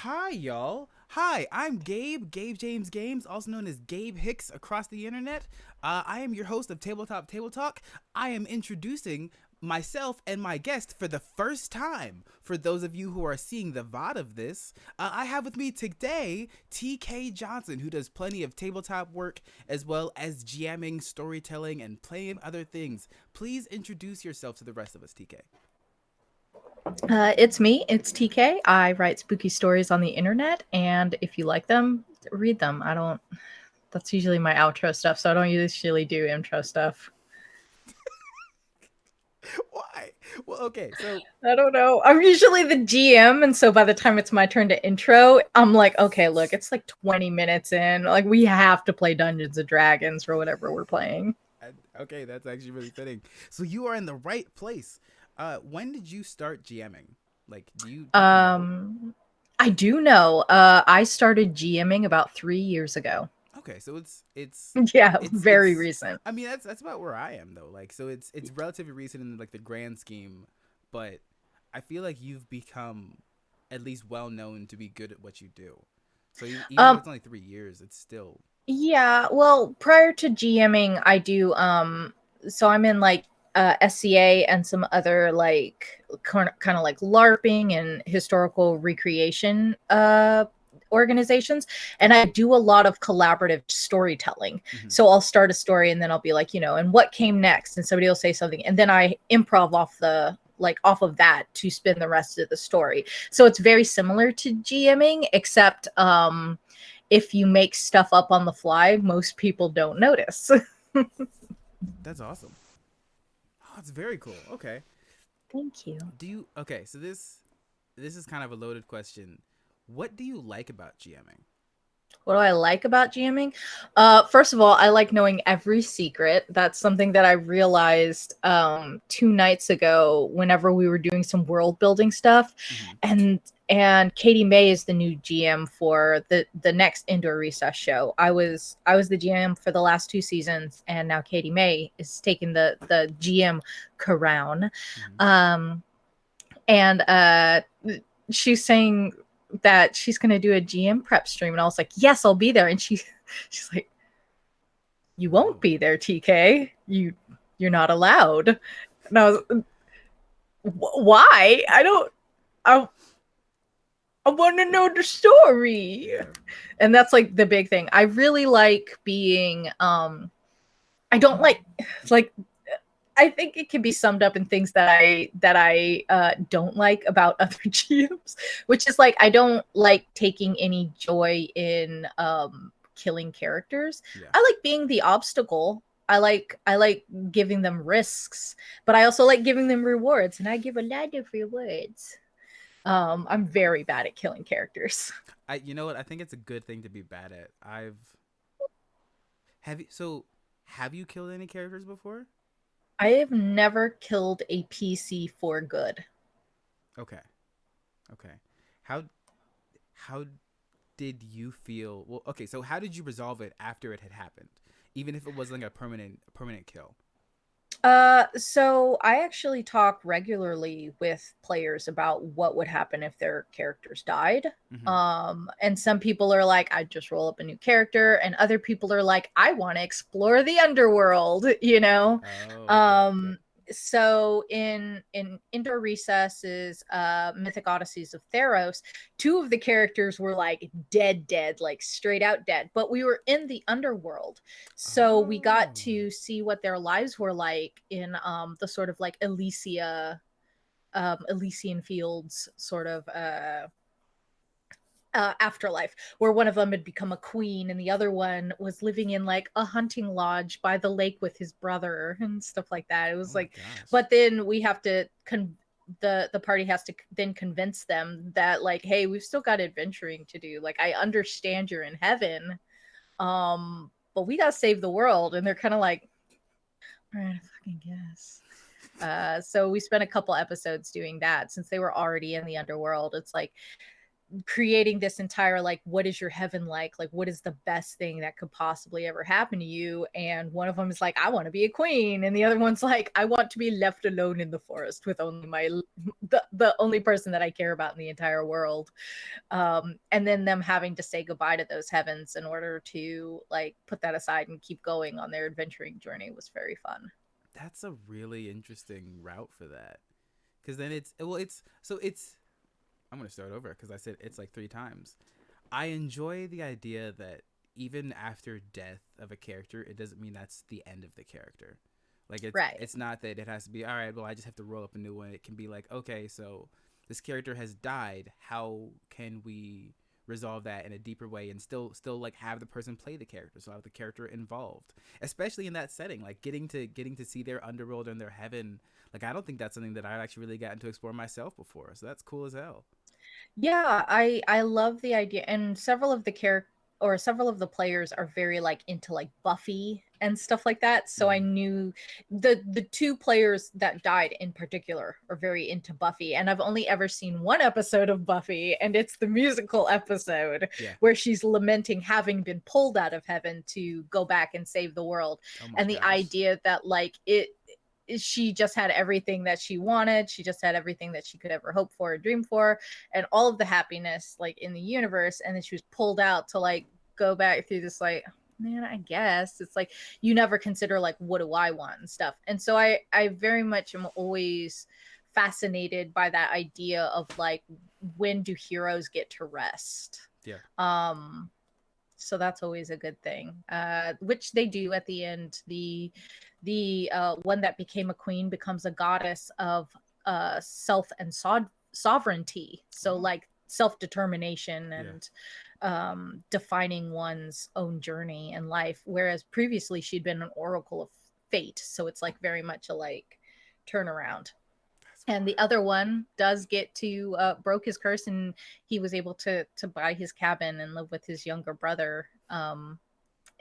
Hi, y'all. Hi, I'm Gabe James Games, also known as Gabe Hicks across the internet. I am your host of Tabletop Tabletalk. I am introducing myself and my guest for the first time. For those of you who are seeing the VOD of this, I have with me today TK Johnson, who does plenty of tabletop work as well as GMing, storytelling, and playing other things. Please introduce yourself to the rest of us, TK. It's me. It's TK. I write spooky stories on the internet, and if you like them, read them. I don't. That's usually my outro stuff, so I don't usually do intro stuff. Why? Well, okay, so I don't know. I'm usually the GM, and so by the time it's my turn to intro, I'm like, okay, look, it's like 20 minutes in. Like, we have to play Dungeons and Dragons or whatever we're playing. Okay, that's actually really fitting. So you are in the right place. When did you start GMing? Like, do you know? Um, I do know. I started GMing about 3 years ago. Okay, so it's Yeah, it's very it's. recent. I mean, that's about where I am though. Like, so it's relatively recent in like the grand scheme, but I feel like you've become at least well known to be good at what you do. So even if Um, it's only 3 years, it's still Yeah, well, prior to GMing, I do so I'm in like SCA and some other like kind of like LARPing and historical recreation organizations, and I do a lot of collaborative storytelling. hmm So I'll start a story and then I'll be like, and what came next, and somebody will say something and then I improv off of that to spin the rest of the story. So it's very similar to GMing, except if you make stuff up on the fly, most people don't notice. that's awesome. Oh, that's very cool. Okay, Thank you. do you? Okay, so this is kind of a loaded question. What do you like about GMing? What do I like about GMing? First of all, I like knowing every secret. That's something that I realized 2 nights ago whenever we were doing some world building stuff. hmm And Katie May is the new GM for the next Indoor Recess show. I was the GM for the last 2 seasons, and now Katie May is taking the GM crown. hmm Um, and she's saying that she's going to do a GM prep stream, and I was like, yes, I'll be there. And she's like, you won't Oh, be there, TK. You're not allowed. And I was, why? I I want to know the story. yeah. And that's like the big thing. I really like being I don't like I think it can be summed up in things that I don't like about other GMs, which is like I don't like taking any joy in killing characters. Yeah. I like being the obstacle. I like giving them risks, but I also like giving them rewards, and I give a lot of rewards. I'm very bad at killing characters. You know what? I think it's a good thing to be bad at. Have you killed any characters before? I have never killed a PC for good. Okay. Okay. How how did you feel? Well, okay, so how did you resolve it after it had happened? Even if it wasn't like a permanent kill. So I actually talk regularly with players about what would happen if their characters died. Mhm. And some people are like, I just roll up a new character, and other people are like, I want to explore the underworld, you know? Oh, yep, yep. Um, so in Indoor Recesses, Mythic Odysseys of Theros, two of the characters were like dead, like straight out dead. But we were in the underworld, so we got Oh. to see what their lives were like in the sort of like Elysian Fields sort of afterlife, where one of them had become a queen and the other one was living in like a hunting lodge by the lake with his brother and stuff like that. It Oh was my like, gosh. but then we have to the party has to then convince them that like, hey, we've still got adventuring to do. Like, I understand you're in heaven, but we gotta save the world. And they're kind of like, all right, I fucking guess. So we spent a couple episodes doing that since they were already in the underworld. It's like creating this entire like, what is your heaven like what is the best thing that could possibly ever happen to you, and one of them is like, I want to be a queen, and the other one's like, I want to be left alone in the forest with only the only person that I care about in the entire world. And then them having to say goodbye to those heavens in order to like put that aside and keep going on their adventuring journey was very fun. That's a really interesting route for that. Because then it's I'm gonna start over because I said it's like 3 times. I enjoy the idea that even after death of a character, it doesn't mean that's the end of the character. Like Right. it's not that it has to be all right. Well, I just have to roll up a new one. It can be like, okay, so this character has died. How can we resolve that in a deeper way and still like have the person play the character, so have the character involved, especially in that setting, like getting to see their underworld and their heaven. Like I don't think that's something that I actually really gotten to explore myself before, so that's cool as hell. Yeah, I love the idea, and several of the character or several of the players are very like into like Buffy and stuff like that. So I Mm-hmm. knew the two players that died in particular are very into Buffy, and I've only ever seen one episode of Buffy, and it's the musical episode Yeah. where she's lamenting having been pulled out of heaven to go back and save the world, Oh my and the gosh. idea that like it she just had everything that she wanted. She just had everything that she could ever hope for or dream for, and all of the happiness like in the universe. And then she was pulled out to like go back through this like, man, I guess it's like you never consider like, what do I want and stuff. And so I very much am always fascinated by that idea of like, when do heroes get to rest? Yeah. So that's always a good thing, which they do at the end. The one that became a queen becomes a goddess of self and sovereignty, so Oh. like self-determination Yeah. and defining one's own journey in life, whereas previously she'd been an oracle of fate, so it's like very much a like turnaround. That's And the wild. other one does get to broke his curse, and he was able to buy his cabin and live with his younger brother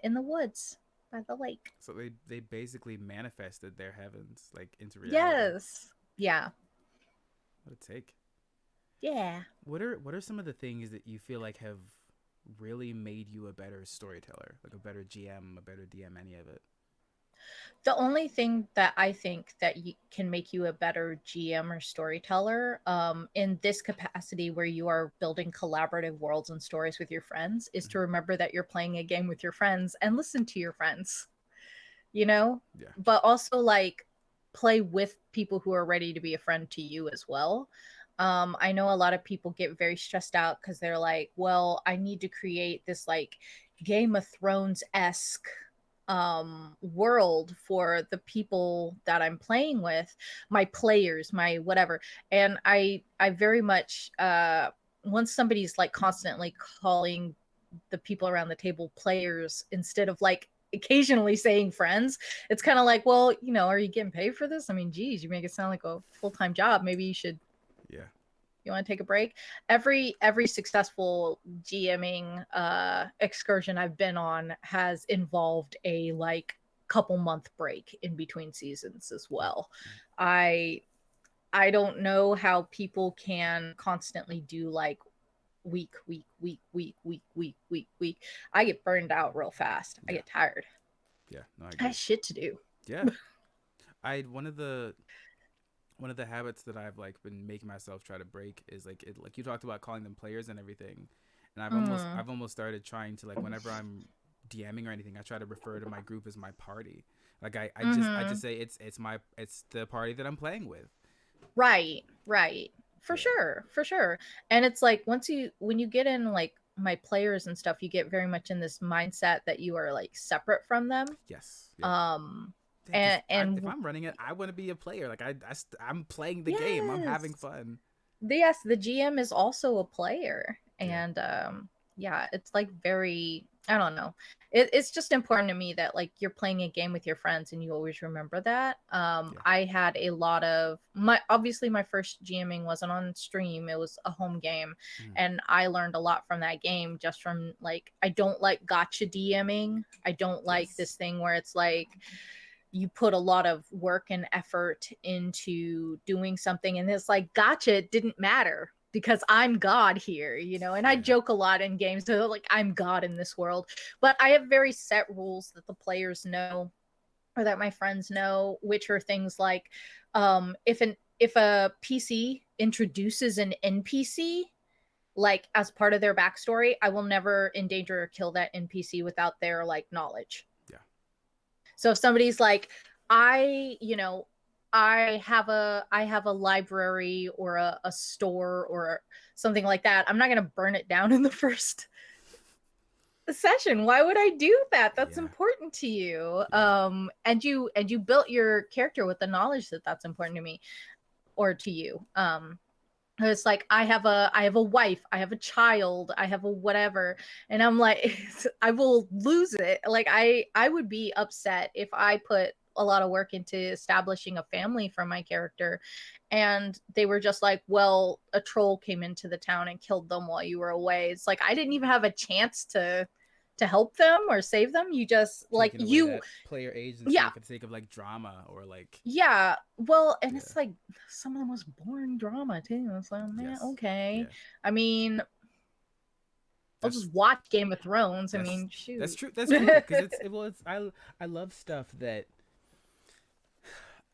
in the woods by the lake. So they basically manifested their heavens like into reality. Yes. Yeah. What a take. Yeah. What are some of the things that you feel like have really made you a better storyteller, like a better GM, a better DM, any of it? The only thing that I think that can make you a better GM or storyteller, in this capacity where you are building collaborative worlds and stories with your friends, is to Mm-hmm. remember that you're playing a game with your friends and listen to your friends, you know, Yeah. but also like play with people who are ready to be a friend to you as well. I know a lot of people get very stressed out because they're like, well, I need to create this like Game of Thrones esque world for the people that I'm playing with, my players, my whatever. And I very much once somebody's like constantly calling the people around the table players instead of like occasionally saying friends, it's kind of like, well, you know, are you getting paid for this? I mean, geez, you make it sound like a full-time job. Maybe you should, Yeah. you want to take a break. Every successful GMing excursion I've been on has involved a like couple month break in between seasons as Mm-hmm. well. I i don't know how people can constantly do like week. I get burned out real fast. I Yeah. get tired. Yeah. No, I I have agree. shit to do. Yeah. I one of the habits that I've like been making myself try to break is like you talked about calling them players and everything, and Mm. I've almost started trying to like whenever I'm DMing or anything, I try to refer to my group as my party. Like I just Mm-hmm. say it's the party that I'm playing with. Right. For Yeah. sure, for sure. And it's like once you when you get in like my players and stuff, you get very much in this mindset that you are like separate from them. Yes. Yep. Um Yeah, because if and I'm running it, I want to be a player. Like I'm playing the game. I'm having yes. fun. Yes, the GM is also a player. Yeah. And yeah, it's like very, I don't know. It's just important to me that like you're playing a game with your friends and you always remember that. Yeah. I had a lot of my obviously my first GMing wasn't on stream. It was a home game, Mm. and I learned a lot from that game just from like I don't like gotcha DMing. I don't like Yes. this thing where it's like you put a lot of work and effort into doing something and it's like gotcha, it didn't matter. because I'm God here, you know, and I joke a lot in games, so like I'm God in this world, but I have very set rules that the players know or that my friends know, which are things like if a PC introduces an NPC like as part of their backstory, I will never endanger or kill that NPC without their like knowledge. Yeah. So if somebody's like, I have a library or a store or something like that, I'm not gonna burn it down in the first session. Why would I do that? That's important to you. And you built your character with the knowledge that that's important to me or to you. It's like I have a wife, I have a child, I have a whatever, and I'm like I will lose it. Like I would be upset if I put a lot of work into establishing a family for my character and they were just like, well, a troll came into the town and killed them while you were away. It's like I didn't even have a chance to help them or save them. You just like away that player agency for the sake of like drama or like well, and it's like some of the most boring drama too. It's like, man, okay. I mean, I'll just watch Game of Thrones. I mean, shoot. That's true. That's true. Because I love stuff that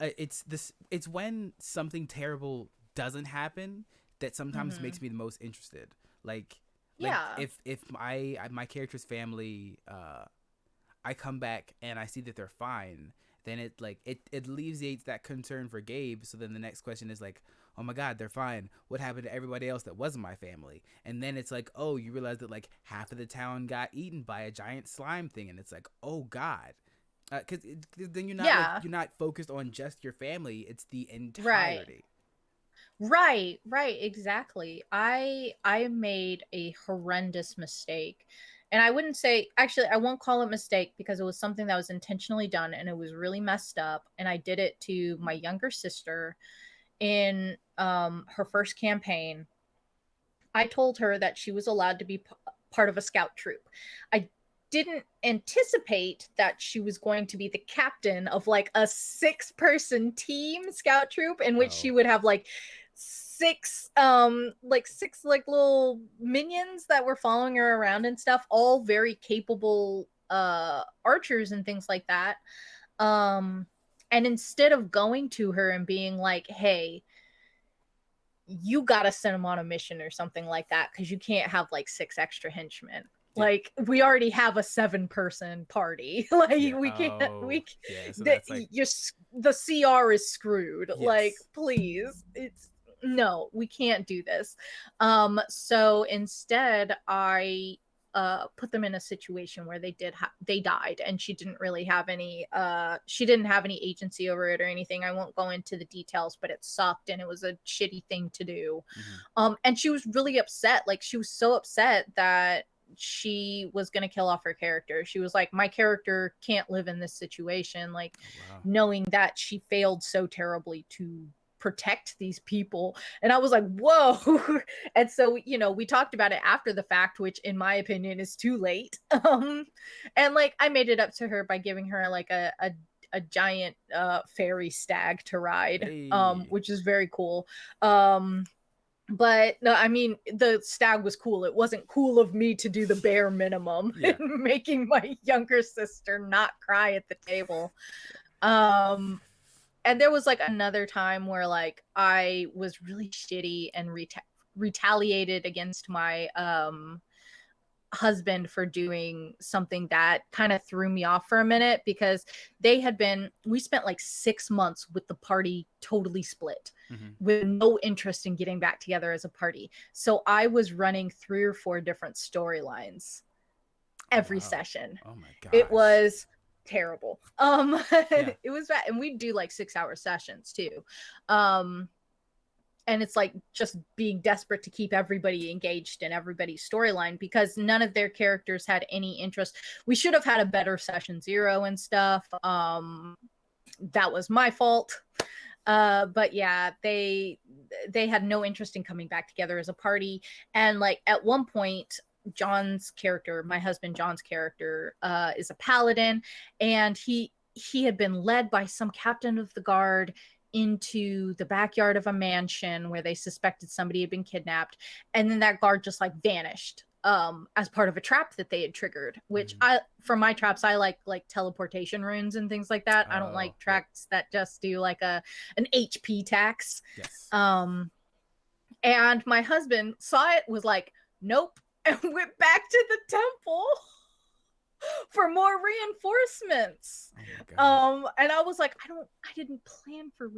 it's when something terrible doesn't happen that sometimes makes me the most interested. Like if my character's family, I come back and I see that they're fine, then it alleviates that concern for Gabe. So then the next question is like, oh my God, they're fine. What happened to everybody else that wasn't my family? And then it's like, oh, you realize that like half of the town got eaten by a giant slime thing, and it's like, oh God, because then you're not you're not focused on just your family; it's the entirety. Right, exactly. I made a horrendous mistake. And I wouldn't say, actually, I won't call it mistake because it was something that was intentionally done and it was really messed up. And I did it to my younger sister in her first campaign. I told her that she was allowed to be part of a scout troop. I didn't anticipate that she was going to be the captain of like a 6-person team scout troop in which she would have like six little minions that were following her around and stuff, all very capable archers and things like that. And instead of going to her and being like, hey, you gotta send them on a mission or something like that because you can't have like 6 extra henchmen. Like we already have a 7-person party. Like we can't. So that's like, the CR is screwed. Like please, no, we can't do this. So instead, I put them in a situation where they died, and she didn't really have any. She didn't have any agency over it or anything. I won't go into the details, but it sucked, and it was a shitty thing to do. And she was really upset. Like she was so upset that she was going to kill off her character. She was like, my character can't live in this situation, like knowing that she failed so terribly to protect these people. And I was like, whoa. And so, you know, we talked about it after the fact, which in my opinion is too late. And like I made it up to her by giving her like a giant fairy stag to ride, which is very cool. But no, I mean, the stag was cool. It wasn't cool of me to do the bare minimum and making my younger sister not cry at the table. And there was like another time where like I was really shitty and retaliated against my husband for doing something that kind of threw me off for a minute because we spent like 6 months with the party totally split with no interest in getting back together as a party. So I was running 3 or 4 different storylines every session. Oh my god. It was terrible. It was bad. And we'd do like 6-hour sessions too. And it's like just being desperate to keep everybody engaged in everybody's storyline because none of their characters had any interest. We should have had a better session 0 and stuff. That was my fault. But yeah, they had no interest in coming back together as a party. And like at one point, John's character, my husband John's character, is a paladin, and he had been led by some captain of the guard into the backyard of a mansion where they suspected somebody had been kidnapped, and then that guard just like vanished as part of a trap that they had triggered, which for my traps, I like teleportation runes and things like that. I don't like traps that just do like an HP tax. Yes. And my husband saw it, was like, nope, and went back to the temple for more reinforcements. And I was like, I didn't plan for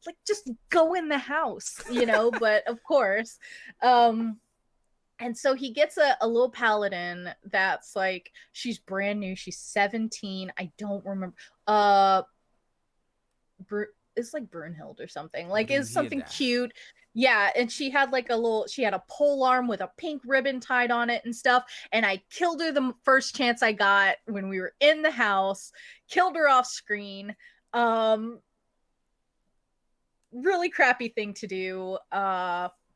like, just go in the house, you know. But of course, and so he gets a little paladin that's like, she's brand new, she's 17, I don't remember, it's like Brunhild or something, like it's something cute. Yeah, and she had like she had a pole arm with a pink ribbon tied on it and stuff, and I killed her the first chance I got when we were in the house, killed her off screen. Really crappy thing to do,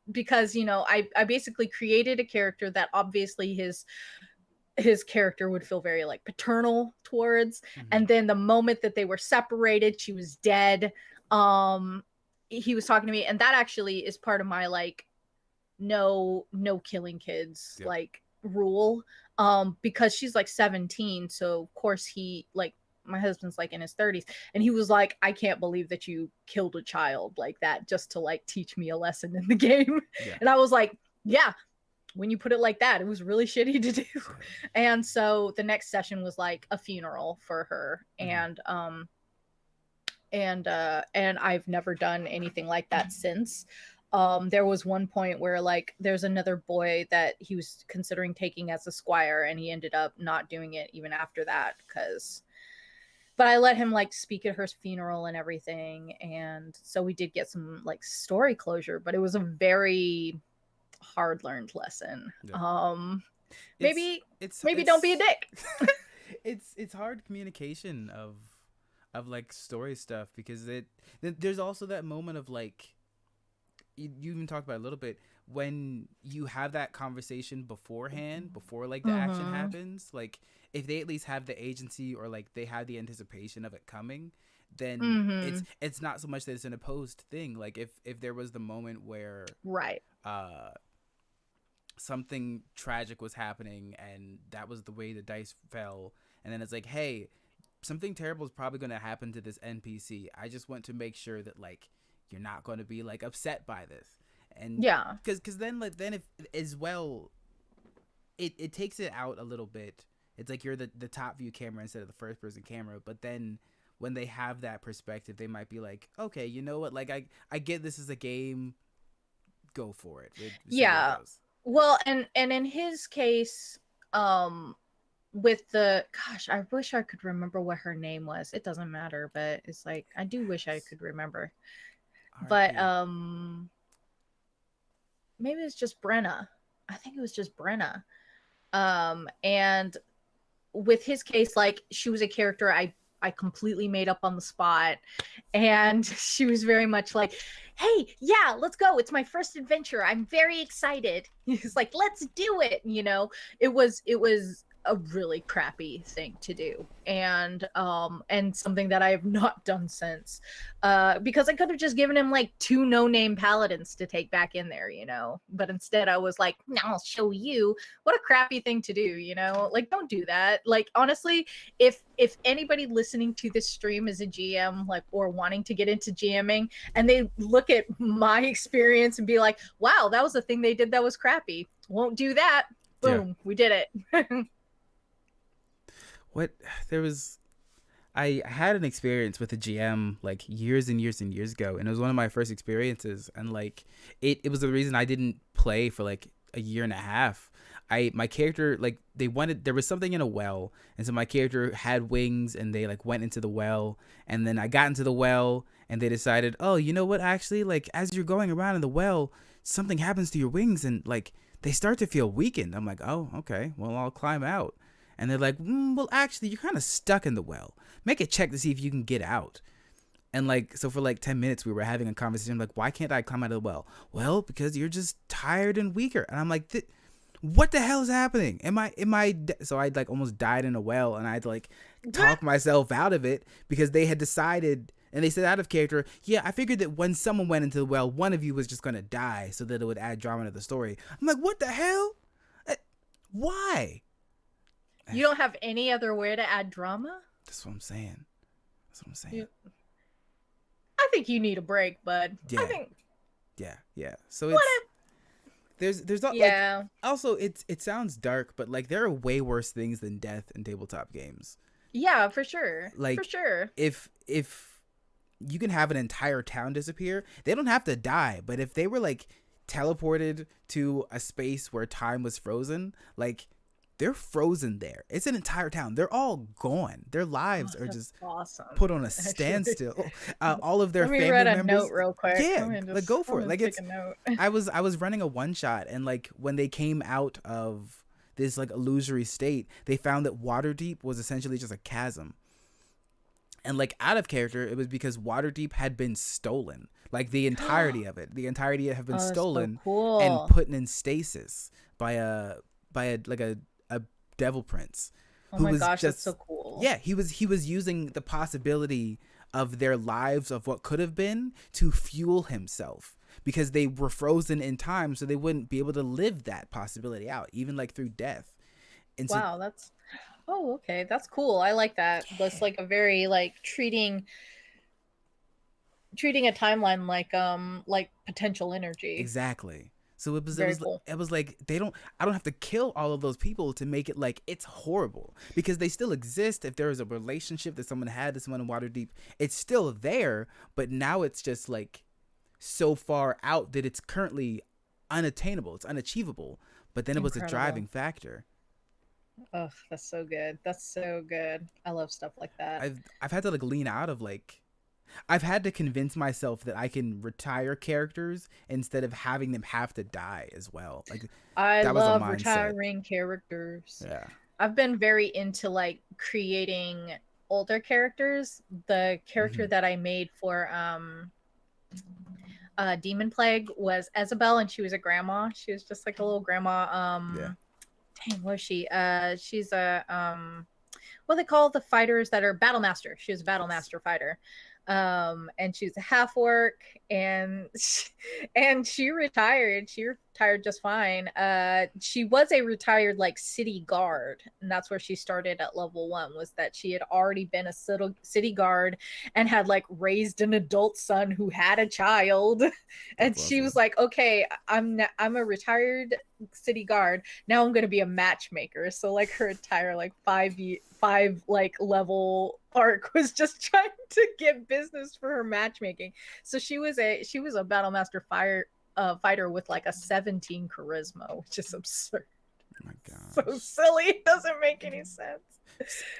because, you know, I basically created a character that obviously his character would feel very like paternal towards, and then the moment that they were separated, she was dead. He was talking to me, and that actually is part of my like no killing kids like rule, because she's like 17, so of course he, like, my husband's like in his 30s, and he was like, I can't believe that you killed a child like that just to like teach me a lesson in the game. And I was like, yeah, when you put it like that, it was really shitty to do. And so the next session was like a funeral for her. And I've never done anything like that since. There was one point where like there's another boy that he was considering taking as a squire, and he ended up not doing it even after that, but I let him like speak at her funeral and everything, and so we did get some like story closure, but it was a very hard learned lesson. Maybe don't be a dick. it's hard communication of like story stuff, because there's also that moment of like, you even talked about it a little bit, when you have that conversation beforehand, before like the action happens, like if they at least have the agency, or like they have the anticipation of it coming, then it's not so much that it's an opposed thing. Like if there was the moment where something tragic was happening, and that was the way the dice fell, and then it's like, hey, something terrible is probably going to happen to this NPC. I just want to make sure that like you're not going to be like upset by this. And because then if as well, it takes it out a little bit. It's like you're the top view camera instead of the first person camera. But then when they have that perspective, they might be like, okay, you know what? Like I get this is a game. Go for it. Well, and in his case, with the, gosh, I wish I could remember what her name was. It doesn't matter, but it's like, I do wish I could remember. But maybe it's just Brenna. I think it was just Brenna. And with his case, like, she was a character I completely made up on the spot, and she was very much like, hey, yeah, let's go, it's my first adventure, I'm very excited. He's like, let's do it, you know. It was a really crappy thing to do, and something that I have not done since, because I could have just given him like 2 no-name paladins to take back in there, you know, but instead I was like, now I'll show you. What a crappy thing to do, you know. Like, don't do that. Like, honestly, if anybody listening to this stream is a GM, like, or wanting to get into GMing, and they look at my experience and be like, wow, that was the thing they did that was crappy, won't do that. Boom, we did it. I had an experience with a GM like years and years and years ago, and it was one of my first experiences, and like it was the reason I didn't play for like a year and a half. My character, like, there was something in a well, and so my character had wings, and they like went into the well, and then I got into the well, and they decided, oh, you know what, actually, like, as you're going around in the well, something happens to your wings, and like they start to feel weakened. I'm like, oh, okay, well, I'll climb out. And they're like, well, actually, you're kind of stuck in the well. Make a check to see if you can get out. And like, so for like 10 minutes, we were having a conversation. Like, why can't I climb out of the well? Well, because you're just tired and weaker. And I'm like, what the hell is happening? So I'd like almost died in a well, and I'd like talk myself out of it, because they had decided, And they said out of character, yeah, I figured that when someone went into the well, one of you was just going to die so that it would add drama to the story. I'm like, what the hell? Why? You don't have any other way to add drama? That's what I'm saying. I think you need a break, bud. Yeah. I think. Yeah. So it's there's not like, also it sounds dark, but like there are way worse things than death in tabletop games. Yeah, for sure. Like, for sure. If you can have an entire town disappear, they don't have to die, but if they were like teleported to a space where time was frozen, like they're frozen there. It's an entire town. They're all gone. Their lives are just awesome. Put on a standstill. All of their family read a members. Note real quick. Yeah, like go for it. Like it's. A note. I was running a one shot, and like when they came out of this like illusory state, they found that Waterdeep was essentially just a chasm. And like out of character, it was because Waterdeep had been stolen. Like the entirety of it, have been stolen so cool. and put in stasis by a devil prince. Oh my gosh, that's so cool. Yeah, he was using the possibility of their lives, of what could have been, to fuel himself, because they were frozen in time, so they wouldn't be able to live that possibility out, even like through death. And wow, okay, that's cool. I like that. Yeah. That's like a very like treating a timeline like potential energy. Exactly. So it was cool. It was like I don't have to kill all of those people to make it like it's horrible, because they still exist. If there is a relationship that someone had to someone in Waterdeep, it's still there, but now it's just like so far out that it's currently unattainable. It's unachievable. But then it was a driving factor. Oh, that's so good. That's so good. I love stuff like that. I've had to like lean out of like, I've had to convince myself that I can retire characters instead of having them have to die as well. Like I love retiring characters. Yeah. I've been very into like creating older characters. The character that I made for Demon Plague was Isabel, and she was a grandma. She was just like a little grandma. Dang, what is she? She's a what they call the fighters that are battle master. She was a battle master fighter. And she's a half orc, and she retired. She retired just fine. She was a retired like city guard, and that's where she started at level 1. Was that she had already been a city guard and had like raised an adult son who had a child, and she was like, okay, I'm a retired city guard, now I'm gonna be a matchmaker. So like her entire like 5 like level arc was just trying to get business for her matchmaking. So she was a battle master fighter with like a 17 charisma, which is absurd. Oh my god, so silly. It doesn't make any sense.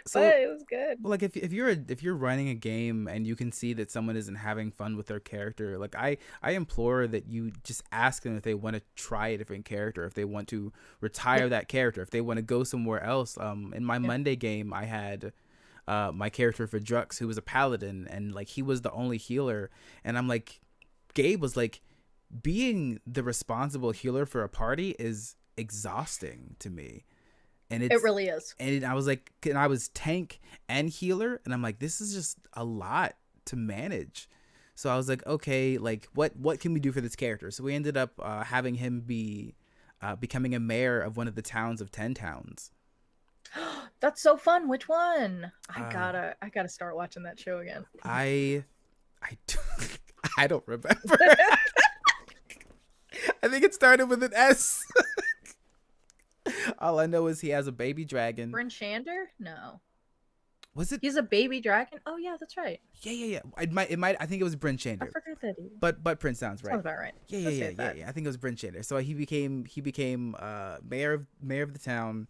So, but it was good. Well, like if you're running a game and you can see that someone isn't having fun with their character, like I implore that you just ask them if they want to try a different character, if they want to retire that character, if they want to go somewhere else. In my Monday game, I had my character for Drux, who was a paladin, and like he was the only healer, and I'm like, Gabe was like, being the responsible healer for a party is exhausting to me. And it really is. And I was like, and I was tank and healer, and I'm like, this is just a lot to manage. So I was like, okay, like what can we do for this character? So we ended up having him be becoming a mayor of one of the towns of 10 towns. That's so fun. Which one? I gotta start watching that show again. I don't remember. I think it started with an S. All I know is he has a baby dragon. Bryn Shander? No. Was it? He's a baby dragon? Oh yeah, that's right. Yeah. It might. I think it was Bryn Shander. I forgot that. But Prince sounds right. Sounds about right. Yeah. I think it was Bryn Shander. So he became mayor of the town,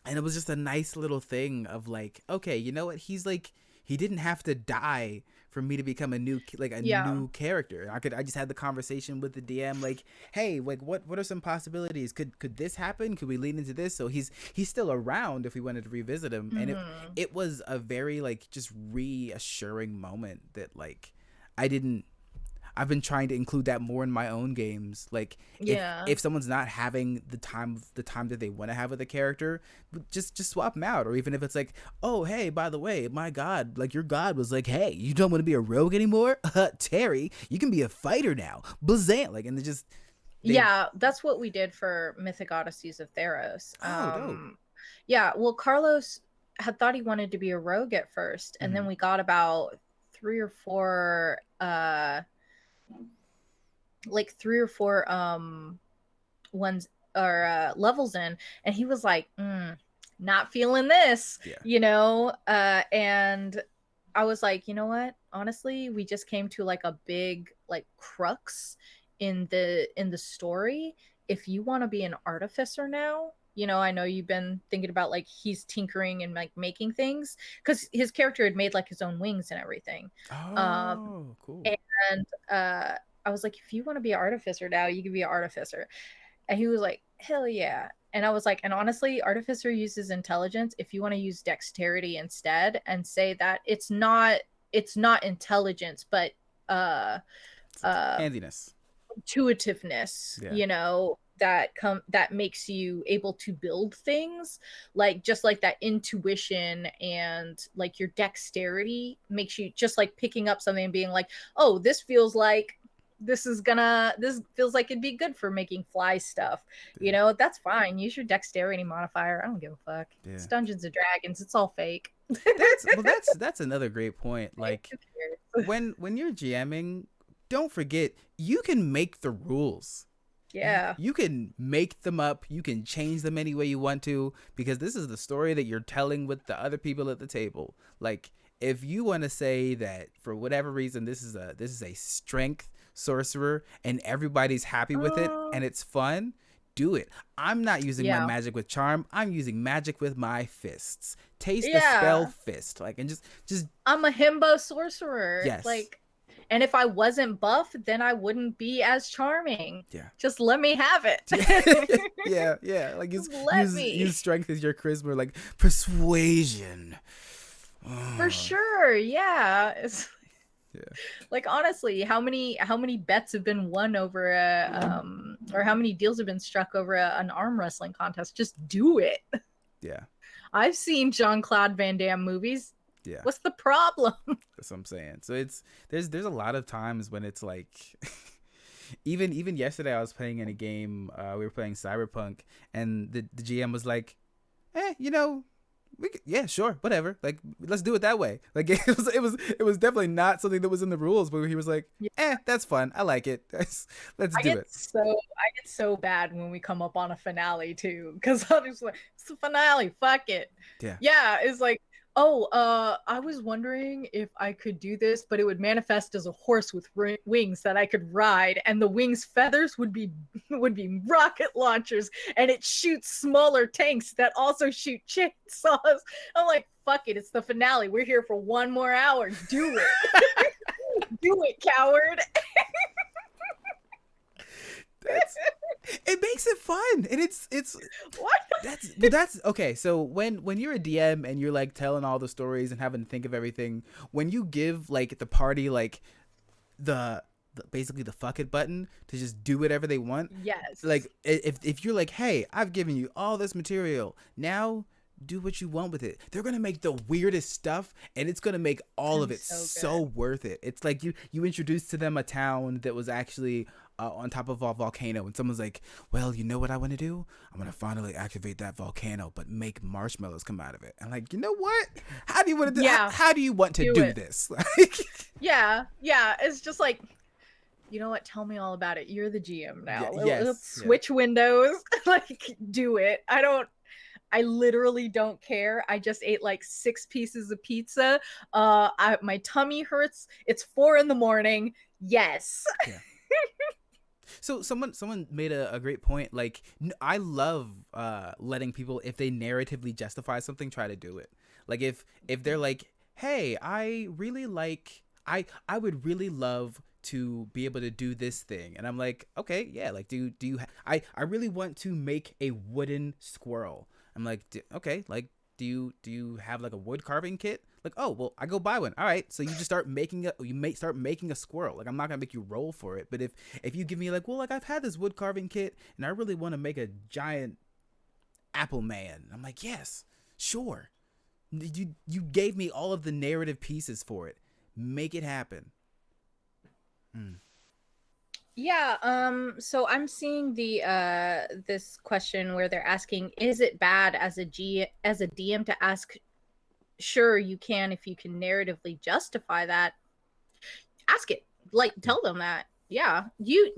and it was just a nice little thing of like, okay, you know what? He's like, he didn't have to die for me to become a new new character. I just had the conversation with the DM, like, hey, like what are some possibilities? Could this happen? Could we lean into this? So he's still around if we wanted to revisit him. And it was a very like just reassuring moment that like I didn't I've been trying to include that more in my own games. Like Yeah. if someone's not having the time that they want to have with a character, just swap them out. Or even if it's like, oh hey, by the way, my god, like your god was like, hey, you don't want to be a rogue anymore, Terry, you can be a fighter now, Blazant. Like, and they Yeah, that's what we did for Mythic Odysseys of Theros. oh dope. Yeah, well, Carlos had thought he wanted to be a rogue at first, and Mm-hmm. then we got about three or four ones or levels in, and he was like, not feeling this, Yeah. And I was like, you know what, honestly, we just came to like a big like crux in the story. If you want to be an artificer now, I know you've been thinking about like he's tinkering and like making things, because his character had made like his own wings and everything. Oh, cool. And I was like, if you want to be an artificer now, you can be an artificer. And he was like, hell yeah. And I was like, and honestly, artificer uses intelligence. If you want to use dexterity instead, and say that it's not intelligence, but Handiness. intuitiveness, Yeah. that makes you able to build things, like just like that intuition and like your dexterity makes you just like picking up something and being like, oh, this feels like this feels like it'd be good for making fly stuff. Yeah. That's fine. Use your dexterity modifier. I don't give a fuck. Yeah. It's Dungeons and Dragons. It's all fake. That's another great point. Like when you're GMing, don't forget you can make the rules. Yeah. You can make them up. You can change them any way you want to, because this is the story that you're telling with the other people at the table. Like if you want to say that for whatever reason this is a strength sorcerer and everybody's happy with it and it's fun, do it. I'm not using my magic with charm. I'm using magic with my fists. Taste the spell fist. Like, and just I'm a himbo sorcerer. Yes. Like, and if I wasn't buff, then I wouldn't be as charming. Yeah. Just let me have it. yeah. Like use strength as your charisma, like persuasion. For sure. Yeah. Yeah. Like honestly, how many bets have been won over or how many deals have been struck over an arm wrestling contest? Just do it. Yeah. I've seen Jean-Claude Van Damme movies. Yeah. What's the problem? That's what I'm saying. So there's a lot of times when it's like even yesterday I was playing in a game, we were playing Cyberpunk, and the GM was like, yeah, sure, whatever. Like, let's do it that way. Like, it was definitely not something that was in the rules, but he was like, that's fun. I like it. Let's do it. I get so bad when we come up on a finale too, because I'm just like, it's the finale. Fuck it. Yeah. It's like, I was wondering if I could do this, but it would manifest as a horse with wings that I could ride, and the wings' feathers would be rocket launchers, and it shoots smaller tanks that also shoot chainsaws. I'm like, fuck it, it's the finale. We're here for 1 more hour. Do it. Do it, coward. It makes it fun, and it's what that's okay. So when you're a DM and you're like telling all the stories and having to think of everything, when you give like the party like the basically the fuck it button to just do whatever they want, yes, like if you're like, hey, I've given you all this material, now do what you want with it, they're gonna make the weirdest stuff, and it's gonna make all of it so worth it. It's like you introduced to them a town that was actually on top of a volcano, and someone's like, well, you know what I want to do? I'm gonna finally activate that volcano, but make marshmallows come out of it. And like, you know what? How do you want to do? How do you want to do this? Like, yeah, it's just like, you know what? Tell me all about it. You're the GM now. Let's switch windows. Like, do it. I literally don't care. I just ate like 6 pieces of pizza. My tummy hurts. It's 4 a.m. Yes. Yeah. So someone made a great point. Like, I love letting people, if they narratively justify something, try to do it. Like if they're like, hey, I would really love to be able to do this thing, and I'm like, okay, yeah, like do you I really want to make a wooden squirrel. I'm like, okay, like do you have like a wood carving kit? Like, oh well, I go buy one. All right, so you just start making start making a squirrel. Like, I'm not gonna make you roll for it, but if you give me like, well, like I've had this wood carving kit and I really want to make a giant apple man, I'm like, yes, sure. You gave me all of the narrative pieces for it. Make it happen. Mm. Yeah, so I'm seeing the this question where they're asking, is it bad as a DM to ask? Sure, you can if you can narratively justify that. Ask it. Like, Yeah, tell them that. Yeah, you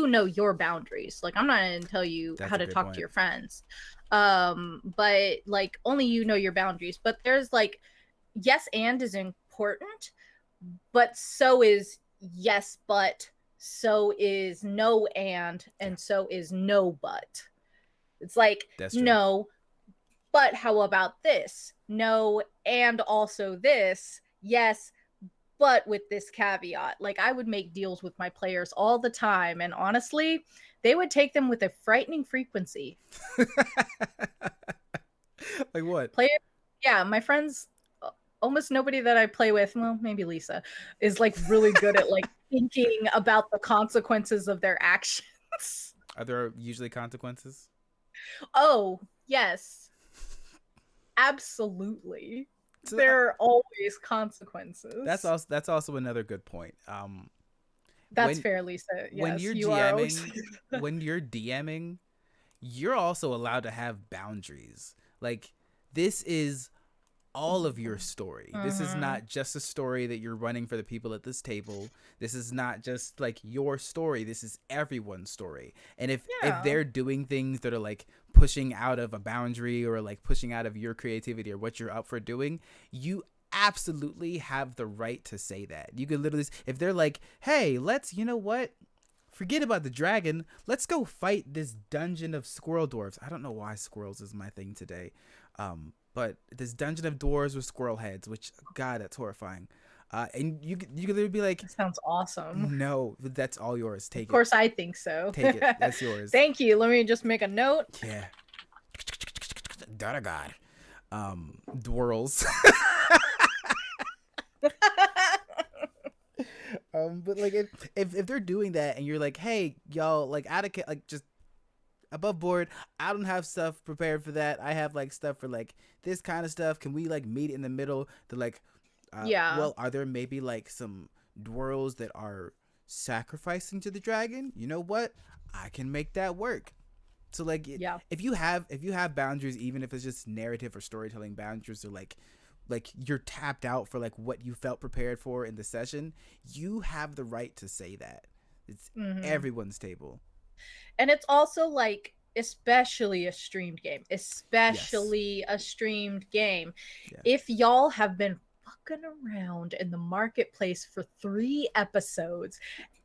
know your boundaries. Like, I'm not gonna tell you that's how a to great talk to point. your friends. But like only you know your boundaries. But there's like yes and is important, but so is yes but, so is no Yeah, and so is no but. It's like that's true. no, but how about this? No, and also this. Yes, but with this caveat. Like, I would make deals with my players all the time, and honestly, they would take them with a frightening frequency. Like what? Player, yeah, my friends, almost nobody that I play with, well, maybe Lisa, is like really good at like thinking about the consequences of their actions. Are there usually consequences? Oh, yes, absolutely. So There are always consequences. that's also another good point. That's When fair, Lisa. when Yes, you're you are always. GMing, when you're DMing, you're also allowed to have boundaries. Like, this is all of your story. This is Mhm. not just a story that you're running for the people at this table. This is not just like your story. This is everyone's story. And if Yeah. they're doing things that are like pushing out of a boundary or like pushing out of your creativity or what you're up for doing, you absolutely have the right to say that. You could literally, if they're like, "Hey, let's, you know what? Forget about the dragon. Let's go fight this dungeon of squirrel dwarves." I don't know why squirrels is my thing today. But this dungeon of dwarves with squirrel heads, which, God, that's horrifying. And you could literally be like, That sounds awesome. "No, that's all yours. Of Take it. course, I think so. Take it. That's yours." Thank you. Let me just make a note. Yeah. Daughter God. Dwirls. But like if they're doing that and you're like, "Hey, y'all, like like just above board, I don't have stuff prepared for that. I have like stuff for like this kind of stuff. Can we like meet in the middle?" To like, Yeah. well, are there maybe like some dwarves that are sacrificing to the dragon? You know what? I can make that work. So like, Yeah. if you have boundaries, even if it's just narrative or storytelling boundaries, or like you're tapped out for like what you felt prepared for in the session, you have the right to say that. It's Hmm. everyone's table. And it's also like, especially a streamed game, Yes. especially a streamed game. Yeah. If y'all have been fucking around in the marketplace for 3 episodes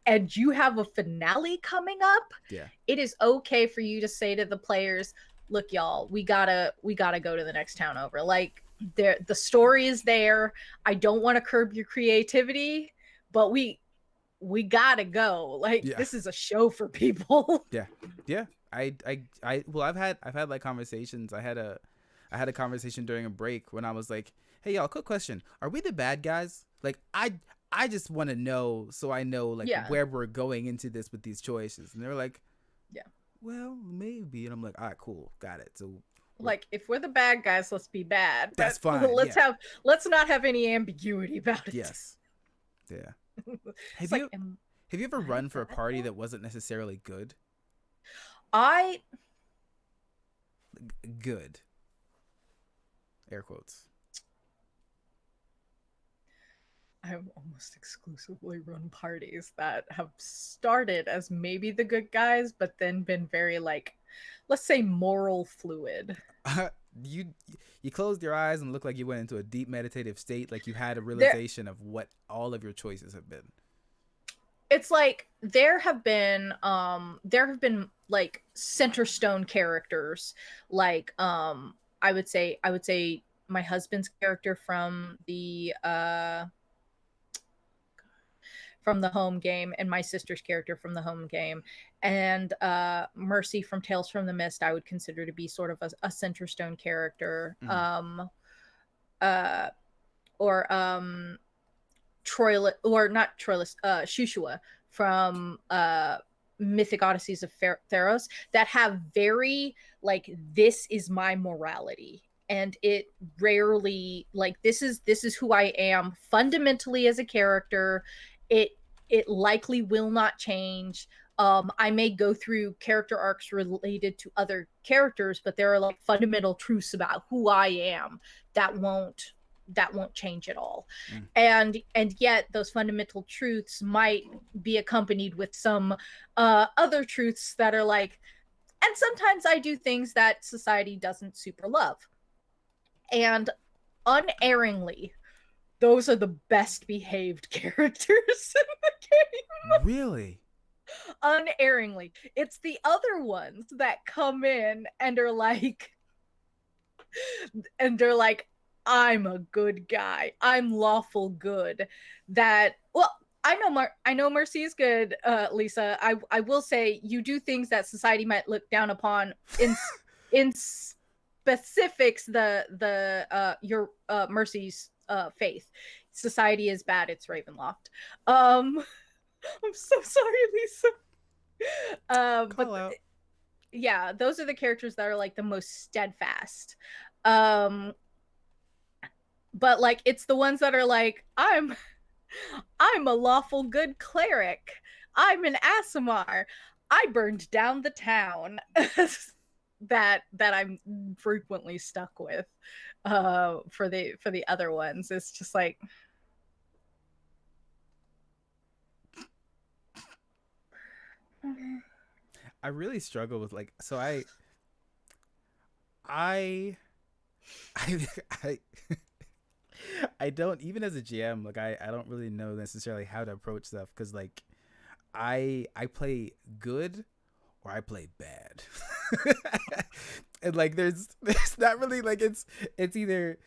and you have a finale coming up, Yeah. it is okay for you to say to the players, look, y'all, we gotta go to the next town over. Like, there, the story is there. I don't want to curb your creativity, but we gotta go. Like, Yeah. this is a show for people. Yeah. Yeah. Well, I've had like conversations. I had a conversation during a break when I was like, "Hey y'all, quick question. Are we the bad guys?" Like, I just want to know, so I know like Yeah. where we're going into this with these choices. And they're like, Yeah. "Well, maybe." And I'm like, "All right, cool. Got it." So we're Like, if we're the bad guys, let's be bad. that's But fine. Yeah. let's not have any ambiguity about it. Yes. Yeah. It's Have like, you am have you ever I run for a bad party now? that wasn't necessarily good? I Good. Air quotes. I've almost exclusively run parties that have started as maybe the good guys, but then been very like, let's say, moral fluid. you you closed your eyes and looked like you went into a deep meditative state, like you had a There, realization of what all of your choices have been. it's like there have been like center stone characters, like I would say my husband's character from the home game, and my sister's character from the home game, and Mercy from Tales from the Mist I would consider to be sort of a center stone character. Mm. Uh Troilus, or not Troilus, Shushua from Mythic Odysseys of Theros, that have very like, this is my morality, and it rarely, like, this is who I am fundamentally as a character. It likely will not change. I may go through character arcs related to other characters, but there are like fundamental truths about who I am that won't change at all. Mm. And yet those fundamental truths might be accompanied with some other truths that are like, and sometimes I do things that society doesn't super love. And unerringly, those are the best behaved characters in the game. Really? Unerringly. It's the other ones that come in and are like, I'm a good guy, I'm lawful good. That, well, I know Mercy is good, Lisa. I will say, you do things that society might look down upon in specifics. Your Mercy's faith. Society is bad. It's Ravenloft. I'm so sorry, Lisa. Call out. Yeah, those are the characters that are like the most steadfast. But like, it's the ones that are like, I'm a lawful good cleric, I'm an Aasimar, I burned down the town. that I'm frequently stuck with for the other ones. It's just like, I really struggle with like, so I I I don't, even as a GM, like I don't really know necessarily how to approach stuff, because like I play good or I play bad. And like there's not really like, it's either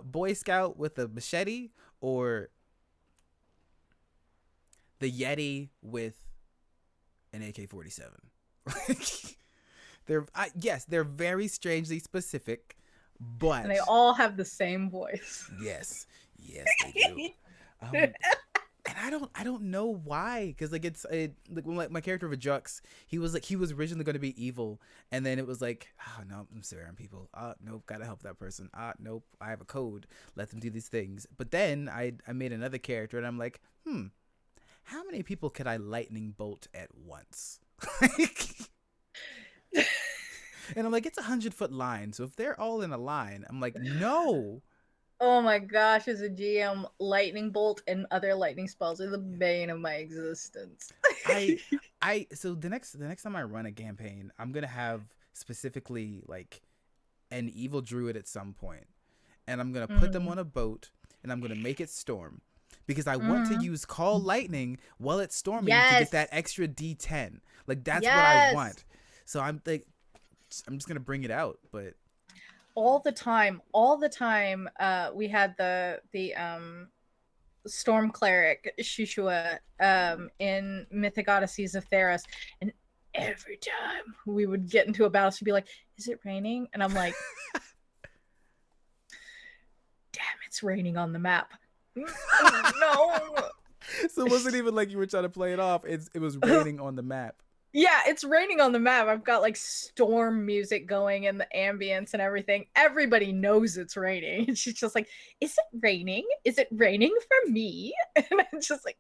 Boy Scout with a machete or the Yeti with an AK-47. Like yes, they're very strangely specific, but and they all have the same voice. yes, they do. And I don't know why, because like like when my character of Jux, he was originally going to be evil, and then it was like, oh no, I'm sparing people. Nope, gotta help that person. Nope, I have a code, let them do these things. But then I made another character, and I'm like, how many people could I lightning bolt at once? And I'm like, it's 100-foot line, so if they're all in a line, I'm like, no. Oh my gosh, as a GM, lightning bolt and other lightning spells are the bane of my existence. So the next time I run a campaign, I'm gonna have specifically like an evil druid at some point, and I'm gonna put them on a boat, and I'm gonna make it storm, because I want to use call lightning while it's storming to get that extra D10. Like that's what I want. So I'm like, I'm just gonna bring it out, but all the time we had the storm cleric Shushua in Mythic Odysseys of Theros, and every time we would get into a battle, she'd be like, is it raining? And I'm like, damn, it's raining on the map. No. So it wasn't even like you were trying to play it off. It was raining on the map. Yeah, it's raining on the map. I've got like storm music going in the ambience and everything. Everybody knows it's raining. And she's just like, is it raining? Is it raining for me? And I'm just like,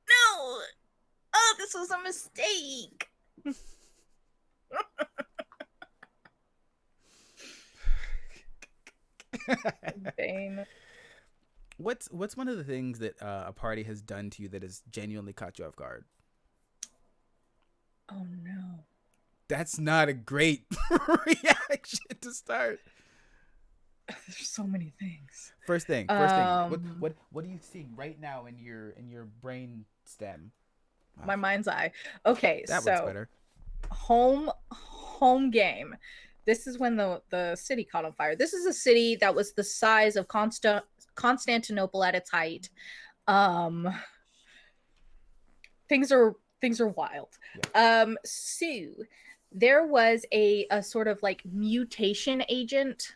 no. Oh, this was a mistake. Bane. What's one of the things that a party has done to you that has genuinely caught you off guard? Oh no. That's not a great reaction to start. There's so many things. First thing. What are you seeing right now in your brain stem? My mind's eye. Okay, that so looks better. Home game. This is when the city caught on fire. This is a city that was the size of Constantinople at its height. Things are wild. Yeah. So there was a sort of like mutation agent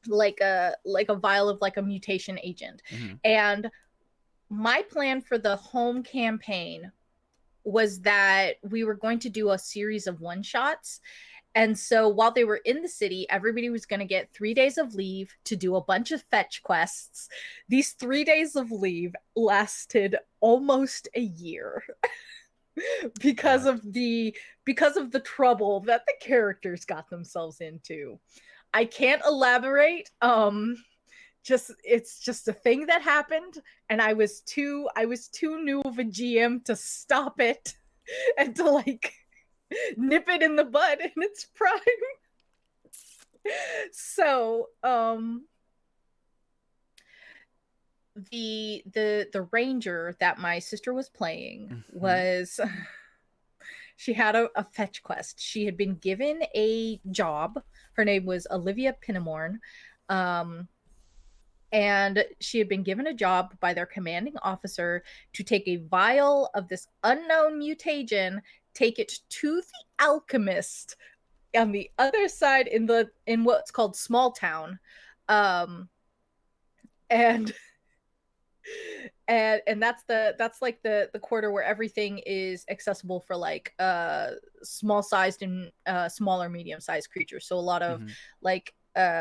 like a vial of like a mutation agent. Mm-hmm. And my plan for the home campaign was that we were going to do a series of one shots. And so while they were in the city, everybody was going to get 3 days of leave to do a bunch of fetch quests. These 3 days of leave lasted almost a year because What? of the trouble that the characters got themselves into. I can't elaborate. It's just a thing that happened, and I was too new of a GM to stop it and to like nip it in the bud in its prime. So the ranger that my sister was playing Mm-hmm. was she had a fetch quest. She had been given a job. Her name was Olivia Pinamorn. And she had been given a job by their commanding officer to take a vial of this unknown mutagen, take it to the alchemist on the other side in what's called Small Town, and that's like the quarter where everything is accessible for like small sized and smaller medium sized creatures. So Mm-hmm.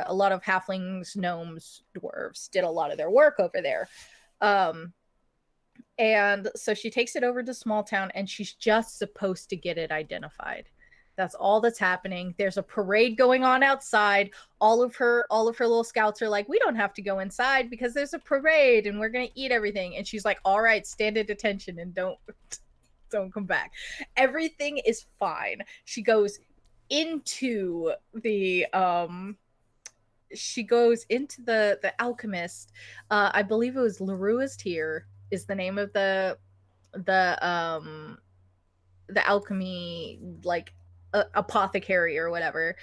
a lot of halflings, gnomes, dwarves did a lot of their work over there. And so she takes it over to Small Town, and she's just supposed to get it identified. That's all that's happening. There's a parade going on outside. All of her little scouts are like, "We don't have to go inside because there's a parade and we're going to eat everything." And she's like, "All right, stand at attention and don't come back." Everything is fine. She goes into the alchemist. I believe it was Larua's Tier is the name of the alchemy like apothecary or whatever.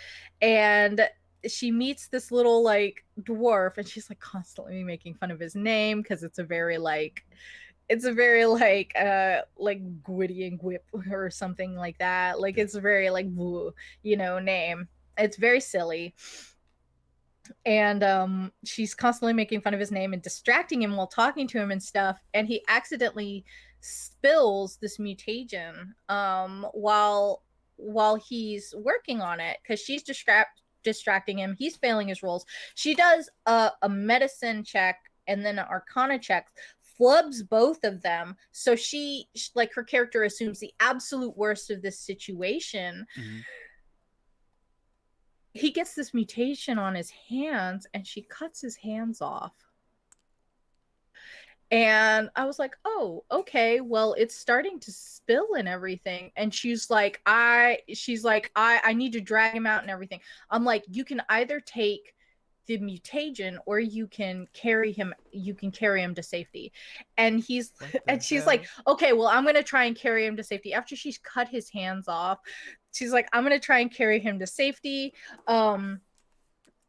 And she meets this little like dwarf, and she's like constantly making fun of his name because it's a very like Gwitty and Gwip or something like that. Like it's a very like name. It's very silly. And she's constantly making fun of his name and distracting him while talking to him and stuff. And he accidentally spills this mutagen while he's working on it because she's distracting him. He's failing his rolls. She does a medicine check and then an arcana check, flubs both of them. So she like her character assumes the absolute worst of this situation. Mm-hmm. He gets this mutation on his hands, and she cuts his hands off. And I was like, "Oh, okay. Well, it's starting to spill and everything." And she's like, I need to drag him out and everything. I'm like, "You can either take the mutagen or you can carry him to safety." And she's Hell? like, "Okay, well, I'm going to try and carry him to safety." After she's cut his hands off, she's like, "I'm going to try and carry him to safety."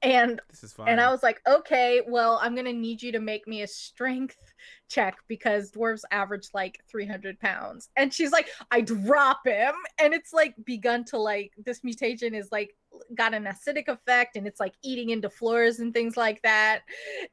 And This is and I fine. was like, "Okay, well, I'm gonna need you to make me a strength check because dwarves average like 300 pounds." And she's like, "I drop him," and it's like begun to like this mutation is like got an acidic effect, and it's like eating into floors and things like that.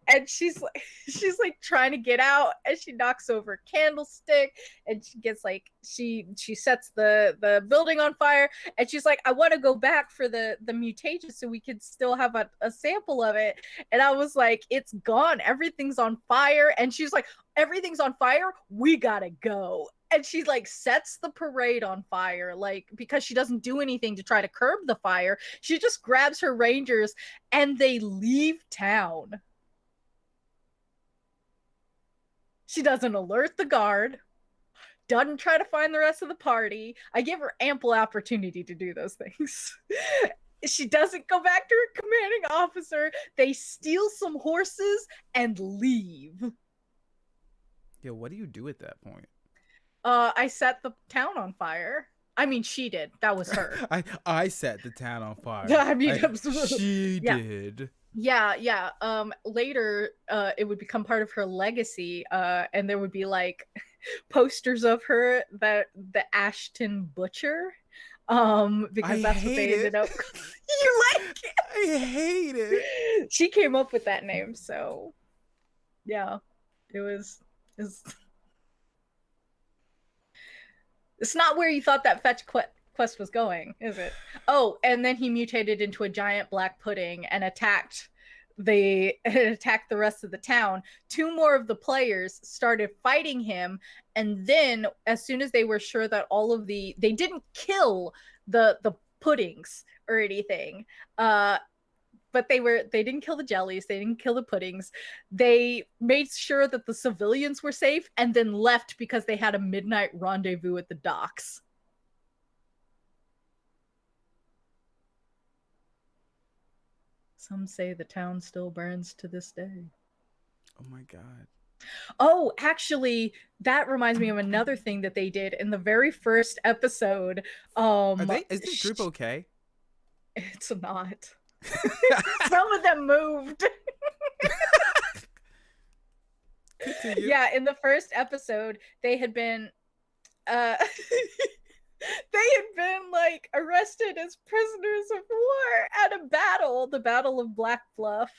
And she's like she's like trying to get out, and she knocks over a candlestick, and she gets like she sets the building on fire. And she's like, "I want to go back for the mutation so we could still have a sample of it." And I was like, "It's gone. Everything's on fire." And she's like, "Everything's on fire. We gotta go." And she like sets the parade on fire, like because she doesn't do anything to try to curb the fire. She just grabs her rangers and they leave town. She doesn't alert the guard, doesn't try to find the rest of the party. I give her ample opportunity to do those things. She doesn't go back to her commanding officer. They steal some horses and leave. Yeah, what do you do at that point? I set the town on fire. I mean, she did. That was her. I set the town on fire. I mean, She yeah. did. Yeah. Later, it would become part of her legacy, and there would be like posters of her that the Ashton Butcher. because I that's what hate they ended it. up. You like it? I hate it. She came up with that name, so yeah, it was. It's not where you thought that fetch quest was going, is it? Oh, and then he mutated into a giant black pudding and attacked the rest of the town. Two more of the players started fighting him, and then as soon as they were sure that they didn't kill the puddings or anything, but they didn't kill the jellies, they didn't kill the puddings. They made sure that the civilians were safe and then left because they had a midnight rendezvous at the docks. Some say the town still burns to this day. Oh my god. Oh, actually, that reminds me of another thing that they did in the very first episode. Is this group okay? It's not. Some of them moved. Yeah, in the first episode, they had been like arrested as prisoners of war at a battle, the Battle of Black Bluff.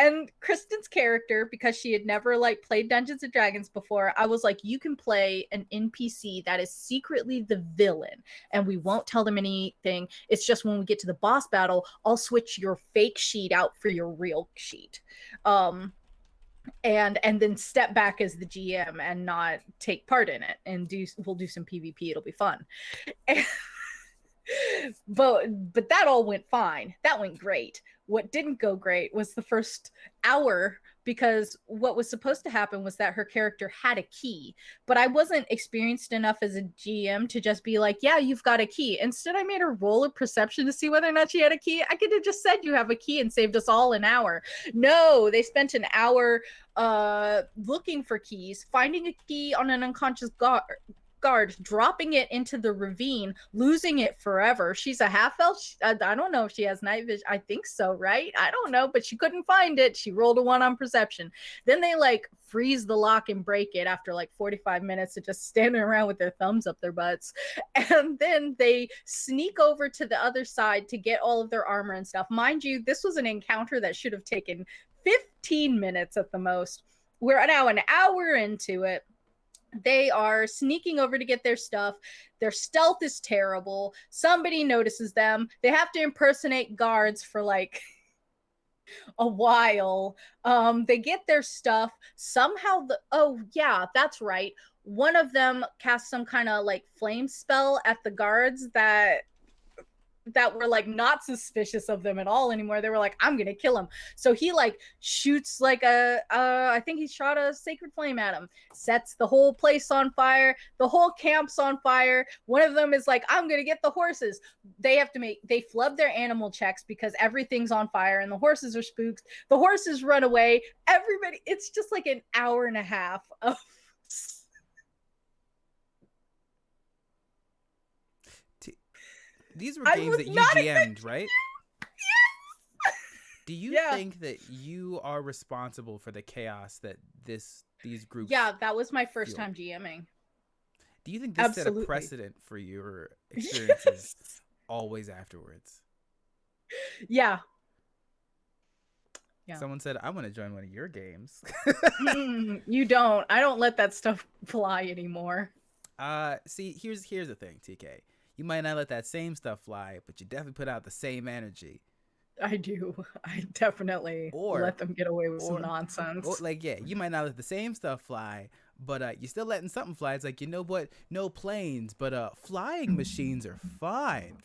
And Kristen's character, because she had never like played Dungeons and Dragons before, I was like, you can play an NPC that is secretly the villain, and we won't tell them anything. It's just when we get to the boss battle, I'll switch your fake sheet out for your real sheet. And then step back as the GM and not take part in it, and we'll do some PvP. It'll be fun. But that all went fine. That went great. What didn't go great was the first hour, because what was supposed to happen was that her character had a key, but I wasn't experienced enough as a GM to just be like, yeah, you've got a key. Instead, I made her roll a perception to see whether or not she had a key. I could have just said you have a key and saved us all an hour. No, they spent an hour looking for keys, finding a key on an unconscious guard, dropping it into the ravine, losing it forever. She's a half elf. I don't know if she has night vision. I think so, right? I don't know, but she couldn't find it. She rolled a 1 on perception. Then they like freeze the lock and break it after like 45 minutes of just standing around with their thumbs up their butts. And then they sneak over to the other side to get all of their armor and stuff. Mind you, this was an encounter that should have taken 15 minutes at the most. We're now an hour into it. They are sneaking over to get their stuff. Their stealth is terrible. Somebody notices them. They have to impersonate guards for like a while. They get their stuff. Somehow oh yeah, that's right. One of them casts some kind of like flame spell at the guards that were like not suspicious of them at all anymore. They were like, I'm gonna kill him. So he like shoots like I think he shot a sacred flame at him, sets the whole place on fire. The whole camp's on fire. One of them is like, I'm gonna get the horses. They flub their animal checks because everything's on fire and the horses are spooked. The horses run away. Everybody, it's just like an hour and a half of These were games that you GM'd, right? Yes. Do you think that you are responsible for the chaos that these groups? Yeah, that was my first time GMing. Do you think this set a precedent for your experiences always afterwards? Yeah. Someone said, I want to join one of your games. You don't. I don't let that stuff fly anymore. See, here's the thing, TK. You might not let that same stuff fly, but you definitely put out the same energy. I do. I definitely let them get away with some nonsense. You might not let the same stuff fly, but you're still letting something fly. It's like, you know what? No planes, but flying machines are fine.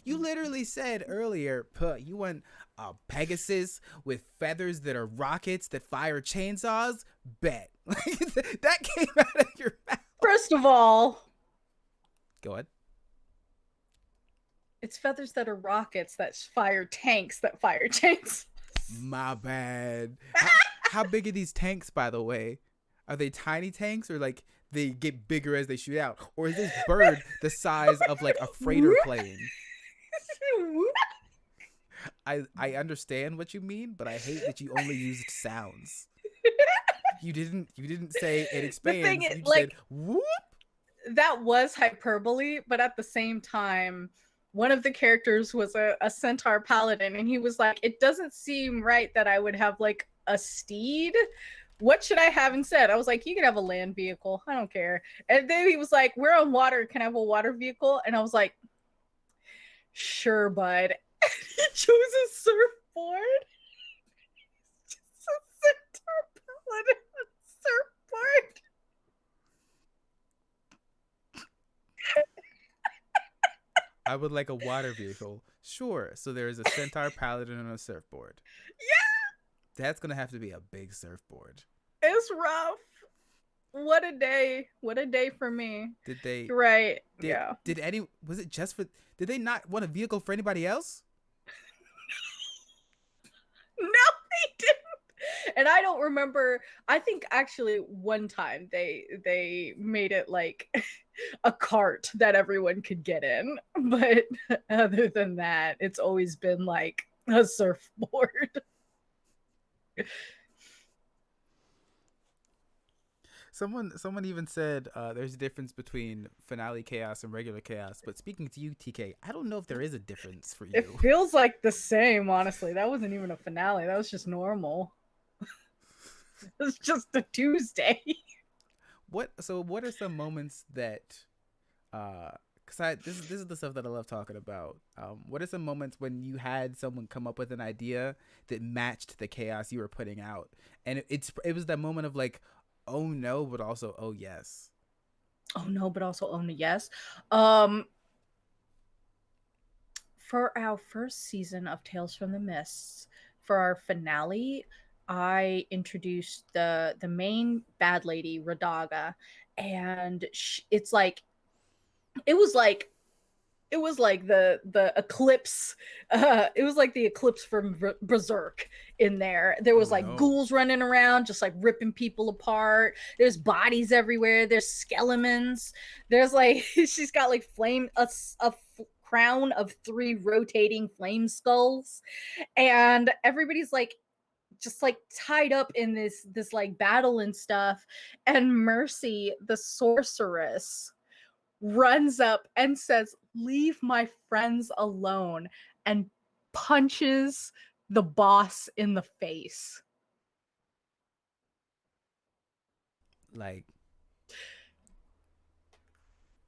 You literally said earlier, you want a Pegasus with feathers that are rockets that fire chainsaws? Bet. That came out of your mouth. First of all, go ahead. It's feathers that are rockets that fire tanks that fire chains. My bad. How big are these tanks, by the way? Are they tiny tanks, or like they get bigger as they shoot out? Or is this bird the size of like a freighter plane? I understand what you mean, but I hate that you only used sounds. You didn't say it expands. You just said whoop. that was hyperbole, but at the same time, one of the characters was a centaur paladin, and he was like, "It doesn't seem right that I would have like a steed. What should I have instead?" I was like, "You can have a land vehicle. I don't care." And then he was like, "We're on water. Can I have a water vehicle?" And I was like, "Sure, bud." And he chose a surfboard. Just a centaur paladin on a surfboard. I would like a water vehicle. Sure. So there is a centaur paladin on a surfboard. Yeah, That's gonna have to be a big surfboard. it's rough. What a day. What a day for me. Did they? Right. Did Yeah. did any? Was it just for? Did they not want a vehicle for anybody else? No, they didn't. And I don't remember. I think actually one time they made it like a cart that everyone could get in. But other than that, it's always been like a surfboard. Someone even said there's a difference between finale chaos and regular chaos. But speaking to you, TK, I don't know if there is a difference for It you. feels like the same, honestly. That wasn't even a finale. That was just normal. It was just a Tuesday. What are some moments that because I this is the stuff that I love talking about. What are some moments when you had someone come up with an idea that matched the chaos you were putting out, and it was that moment of like, oh no, but also oh yes. Oh no, but also oh no, yes. Um, for our first season of Tales from the Mists, for our finale, I introduced the main bad lady, Radaga, and it's like it was like it was like the eclipse. It was like the eclipse from Berserk in there. There was Oh like no. ghouls running around, just like ripping people apart. There's bodies everywhere. There's skeletons. There's like she's got like a crown of three rotating flame skulls, and everybody's like just like tied up in this like battle and stuff. And Mercy, the sorceress, runs up and says, "Leave my friends alone," and punches the boss in the face. Like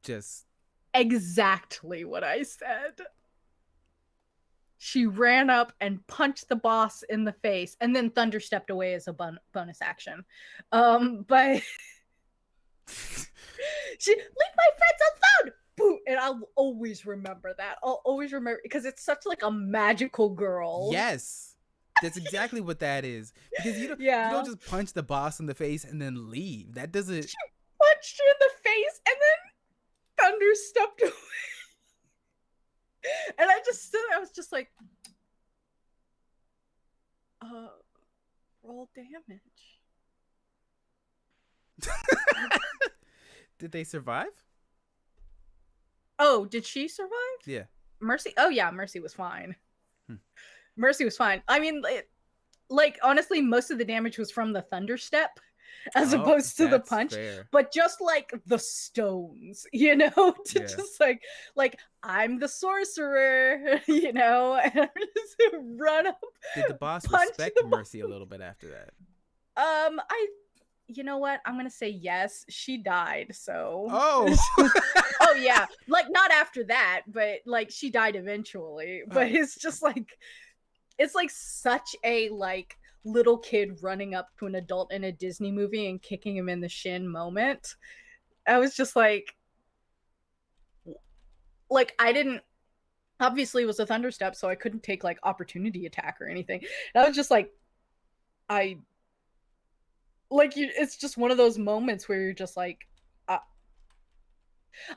just Exactly what I said. She ran up and punched the boss in the face, and then Thunder stepped away as a bonus action. But she, "Leave my friends alone." Boo! And I'll always remember that. I'll always remember because it's such like a magical girl. yes. That's exactly what that is. Because you don't Yeah. just punch the boss in the face and then leave. That doesn't. She punched her in the face, and then Thunder stepped away. And I just stood there. I was just like, uh, roll damage. Did they survive? Oh, did she survive? Yeah. Mercy? Oh, yeah, Mercy was fine. Hmm. Mercy was fine. I mean, like, honestly, most of the damage was from the Thunder Step as Oh, opposed to the that's punch, fair. but just like the stones, to Yeah. just like I'm the sorcerer, and I'm just run up, Did the boss punch respect the Mercy a little bit after that? I you know what? I'm gonna say yes. She died, so Oh. oh yeah, like not after that, but like she died eventually. But it's like such a like little kid running up to an adult in a Disney movie and kicking him in the shin moment. I was just like I didn't obviously it was a thunderstep, so I couldn't take like opportunity attack or anything. And I was just like I like you it's just one of those moments where you're just like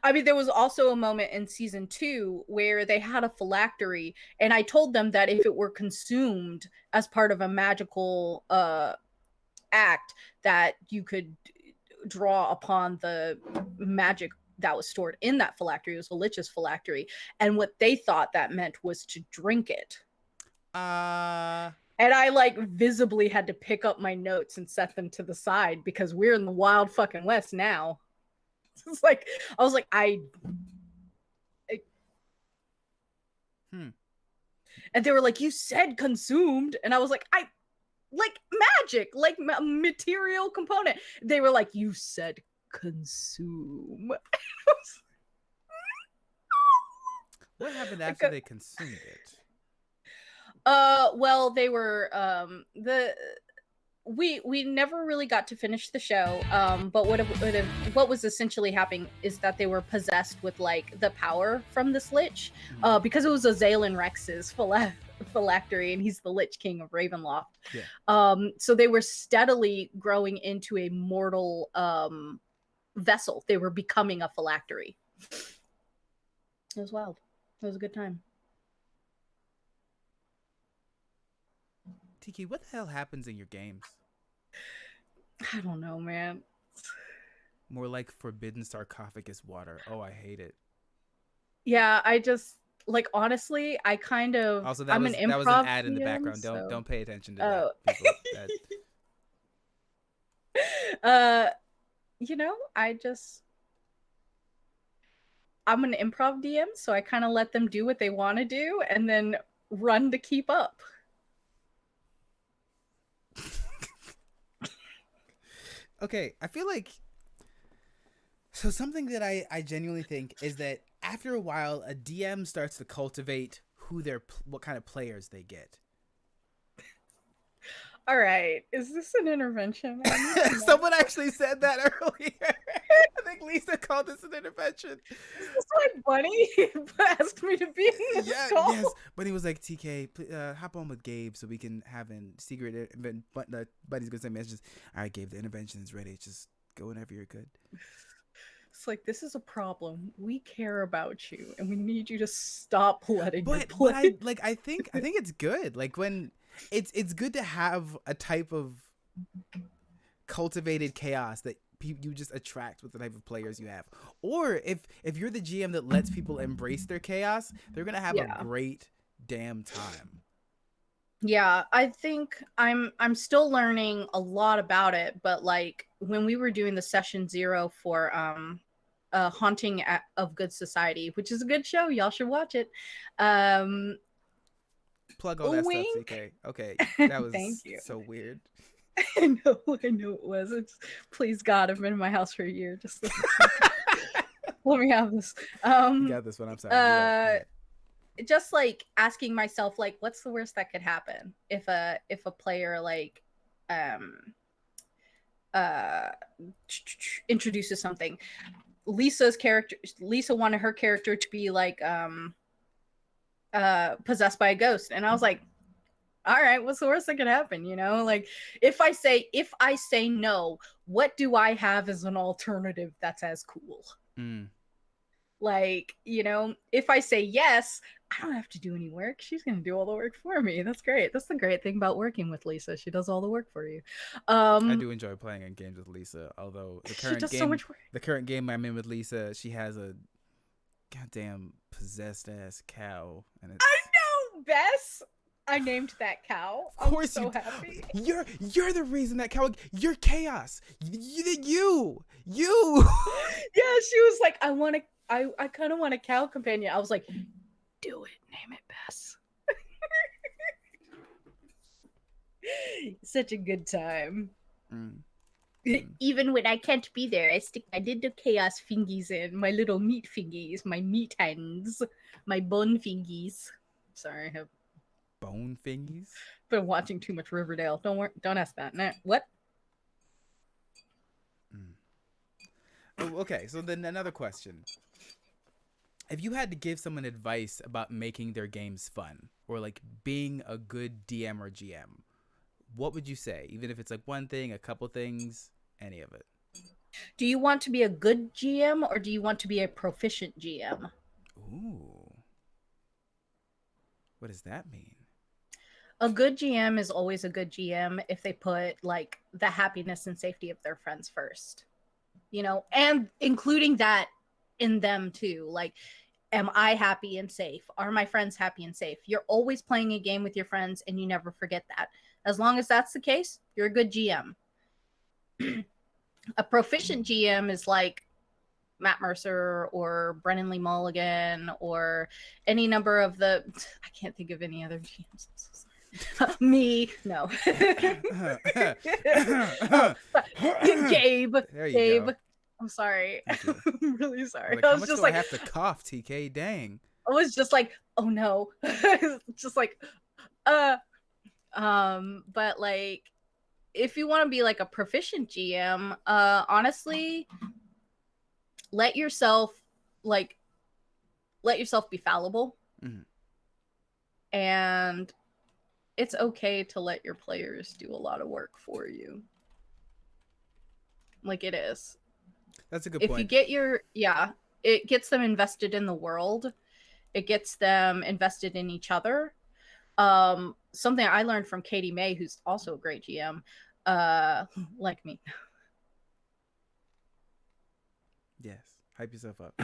I mean, there was also a moment in season 2 where they had a phylactery, and I told them that if it were consumed as part of a magical act, that you could draw upon the magic that was stored in that phylactery. It was a lich's phylactery, and what they thought that meant was to drink it. Uh And I like visibly had to pick up my notes and set them to the side because we're in the wild fucking west now. It's like I was like, I and they were like, you said consumed, and I was like, I like magic, like material component. They were like, you said consume. What happened after they consumed it? Well, they were we never really got to finish the show. But what was essentially happening is that they were possessed with like the power from this lich, because it was a Zalen Rex's phylactery, and he's the Lich King of Ravenloft. Yeah. So they were steadily growing into a mortal vessel. They were becoming a phylactery. It was wild. It was a good time. Tiki, what the hell happens in your games? I don't know, man. More like forbidden sarcophagus water. Oh, I hate it. Yeah, I just like honestly, I kind of also that was an ad in the background. So... Don't pay attention to that, people. You know, I'm an improv DM, so I kind of let them do what they want to do and then run to keep up. Okay, I feel like so something that I genuinely think is that after a while, a DM starts to cultivate what kind of players they get. All right, is this an intervention? Someone actually said that earlier. I think Lisa called this an intervention. Is this why Bunny asked me to be in this call? Yes. Bunny was like, TK, hop on with Gabe so we can have a secret event. Bunny's gonna send messages. All right, Gabe, the intervention is ready. Just go whenever you're good. It's like, this is a problem. We care about you, and we need you to stop letting it play. I think it's good. Like when it's good to have a type of cultivated chaos that you just attract with the type of players you have. Or if you're the GM that lets people embrace their chaos, they're gonna have a great damn time. Yeah, I think I'm still learning a lot about it, but like when we were doing the session 0 for Haunting of Good Society, which is a good show, y'all should watch it. Plug all that stuff, CK. Okay, that was Thank you. So weird. I know it was. Please God, I've been in my house for a year. Just let me have this. You got this one. I'm sorry. Just like asking myself, like, what's the worst that could happen if a player like introduces something. Lisa wanted her character to be like possessed by a ghost, and I was like, all right, what's the worst that could happen? You know, like if I say no, what do I have as an alternative that's as cool? Like, you know, if I say yes, I don't have to do any work. She's going to do all the work for me. That's great. That's the great thing about working with Lisa. She does all the work for you. I do enjoy playing in games with Lisa, although the current game I'm in with Lisa, she has a goddamn possessed ass cow, and it's... I know, Bess. I named that cow. Of course, I'm so happy. You're the reason that cow. You're chaos. You. Yeah, she was like, I kind of want a cow companion. I was like, do it. Name it Bess. Such a good time. Even when I can't be there, I stick my little chaos fingies in, my little meat fingies, my meat hands, my bone fingies. Sorry, I have bone fingies. Been watching too much Riverdale. Don't ask that. Nah, what? Oh, okay, so then another question. If you had to give someone advice about making their games fun, or like being a good DM or GM, what would you say? Even if it's like one thing, a couple things, any of it. Do you want to be a good GM or do you want to be a proficient GM? Ooh. What does that mean? A good GM is always a good GM if they put like the happiness and safety of their friends first. You know, and including that in them too. Like, am I happy and safe? Are my friends happy and safe? You're always playing a game with your friends and you never forget that. As long as that's the case, you're a good GM. A proficient GM is like, Matt Mercer or Brennan Lee Mulligan or any number of the, I can't think of any other GMs. I'm so sorry. Me, no. Gabe. There you Gabe. go. I'm sorry. You. I'm really sorry. Like, I how was much just do like, I have to cough, TK? Dang. I was just like, oh no. Just like, but like, if you want to be like a proficient GM, honestly, let yourself be fallible. Mm-hmm. And it's okay to let your players do a lot of work for you. Like, it is. That's a good if point. you get it gets them invested in the world. It gets them invested in each other. Something I learned from Katie May, who's also a great GM, like me. Yes. Hype yourself up.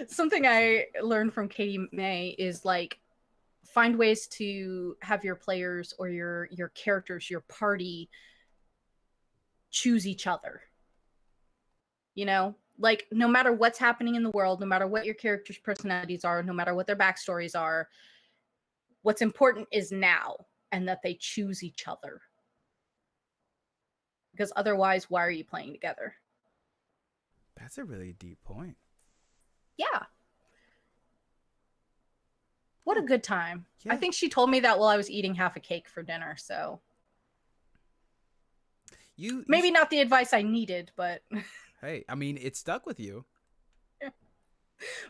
Something I learned from Katie May is like, find ways to have your players or your characters, your party, choose each other. You know, like, no matter what's happening in the world, no matter what your characters' personalities are, no matter what their backstories are, what's important is now, and that they choose each other. Because otherwise, why are you playing together? That's a really deep point. Yeah. What a good time. Yeah. I think she told me that while I was eating half a cake for dinner, so You maybe not the advice I needed, but hey, I mean, it stuck with you.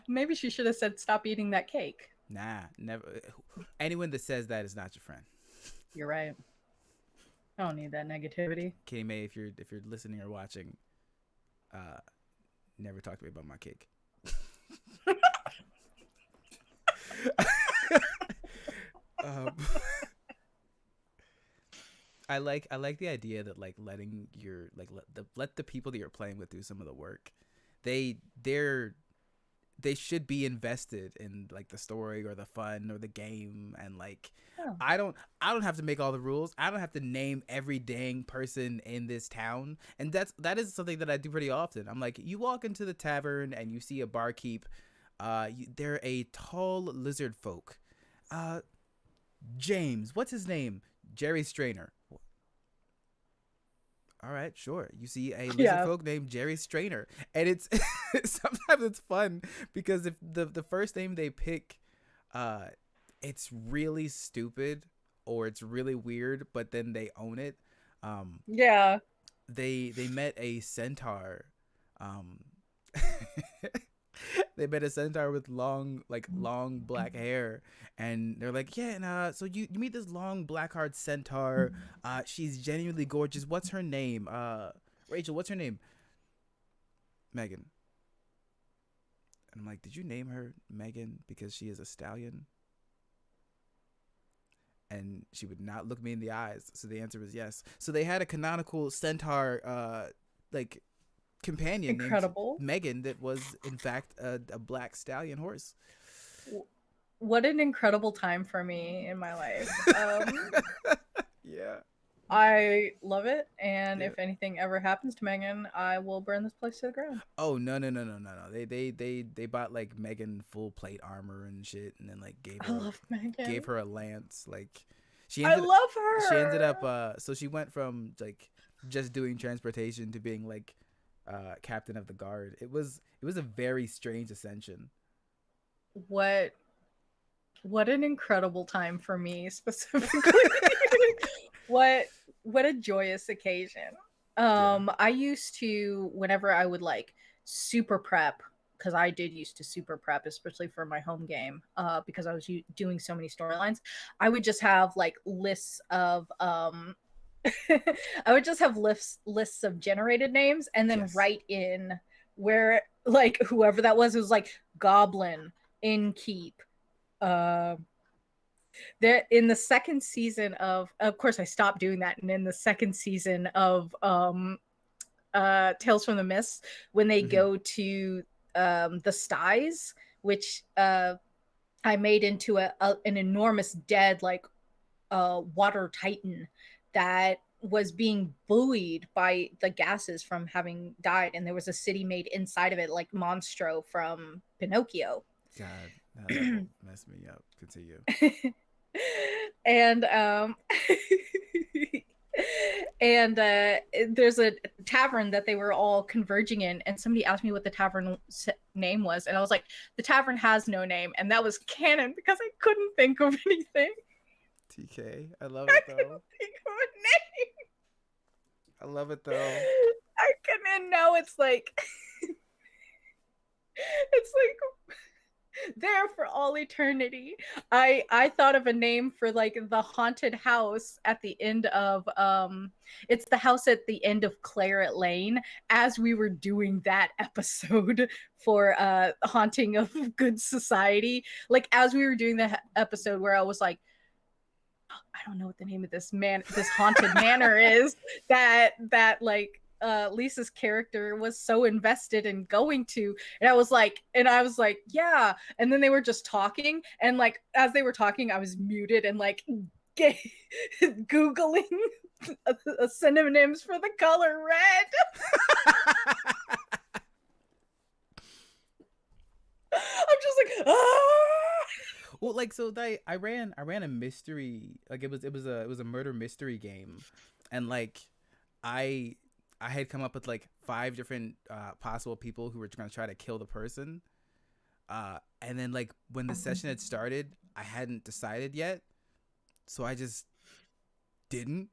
maybe she should have said, stop eating that cake. Nah, never. Anyone that says that is not your friend. You're right. I don't need that negativity. Katie May, if you're listening or watching, never talk to me about my cake. I like the idea that like letting your like let the people that you're playing with do some of the work. They should be invested in like the story or the fun or the game, and like I don't have to make all the rules. I don't have to name every dang person in this town, and that is something that I do pretty often. I'm like, you walk into the tavern and you see a barkeep. They're a tall lizard folk. James, what's his name? Jerry Strainer. All right, sure. You see a lizard folk named Jerry Strainer, and it's sometimes it's fun because if the first name they pick, it's really stupid or it's really weird, but then they own it. Yeah. They met a centaur. They met a centaur with long black hair, and they're like, yeah, and so you meet this long black haired centaur. She's genuinely gorgeous. What's her name? Rachel, what's her name? Megan. And I'm like, did you name her Megan because she is a stallion? And she would not look me in the eyes. So the answer was yes. So they had a canonical centaur like companion Incredible. named Megan that was in fact a black stallion horse. What an incredible time for me in my life. Yeah, I love it, and if anything ever happens to Megan, I will burn this place to the ground. Oh no. They bought like Megan full plate armor and shit, and then like gave her a lance. Like I love her. She ended up so she went from like just doing transportation to being like captain of the guard. It was a very strange ascension. What an incredible time for me specifically. What a joyous occasion. I used to, whenever I would like super prep, because I did used to super prep, especially for my home game, because I was doing so many storylines, I would just have like lists of I would just have lists of generated names, and then write in where, like, whoever that was, it was like goblin, innkeep. There in the second season of course I stopped doing that, and in the second season of Tales from the Mists, when they go to the styes, which I made into an enormous dead like water titan that was being buoyed by the gases from having died, and there was a city made inside of it, like Monstro from Pinocchio. God, that will mess me up. Continue. And and there's a tavern that they were all converging in, and somebody asked me what the tavern name was, and I was like, the tavern has no name, and that was canon because I couldn't think of anything. TK, I love it though. I couldn't think of a name. I love it though. I can, and now it's like it's like there for all eternity. I thought of a name for like the haunted house at the end of it's the house at the end of Claret Lane, as we were doing that episode for Haunting of Good Society. Like as we were doing the episode where I was like, oh, I don't know what the name of this haunted manor is, that like Lisa's character was so invested in going to, and I was like, yeah. And then they were just talking, and like as they were talking, I was muted and like googling synonyms for the color red. I'm just like, ah! Well, like so I ran a mystery, like it was a murder mystery game, and like I had come up with like 5 different possible people who were going to try to kill the person, and then like when the session had started, I hadn't decided yet, so I just didn't.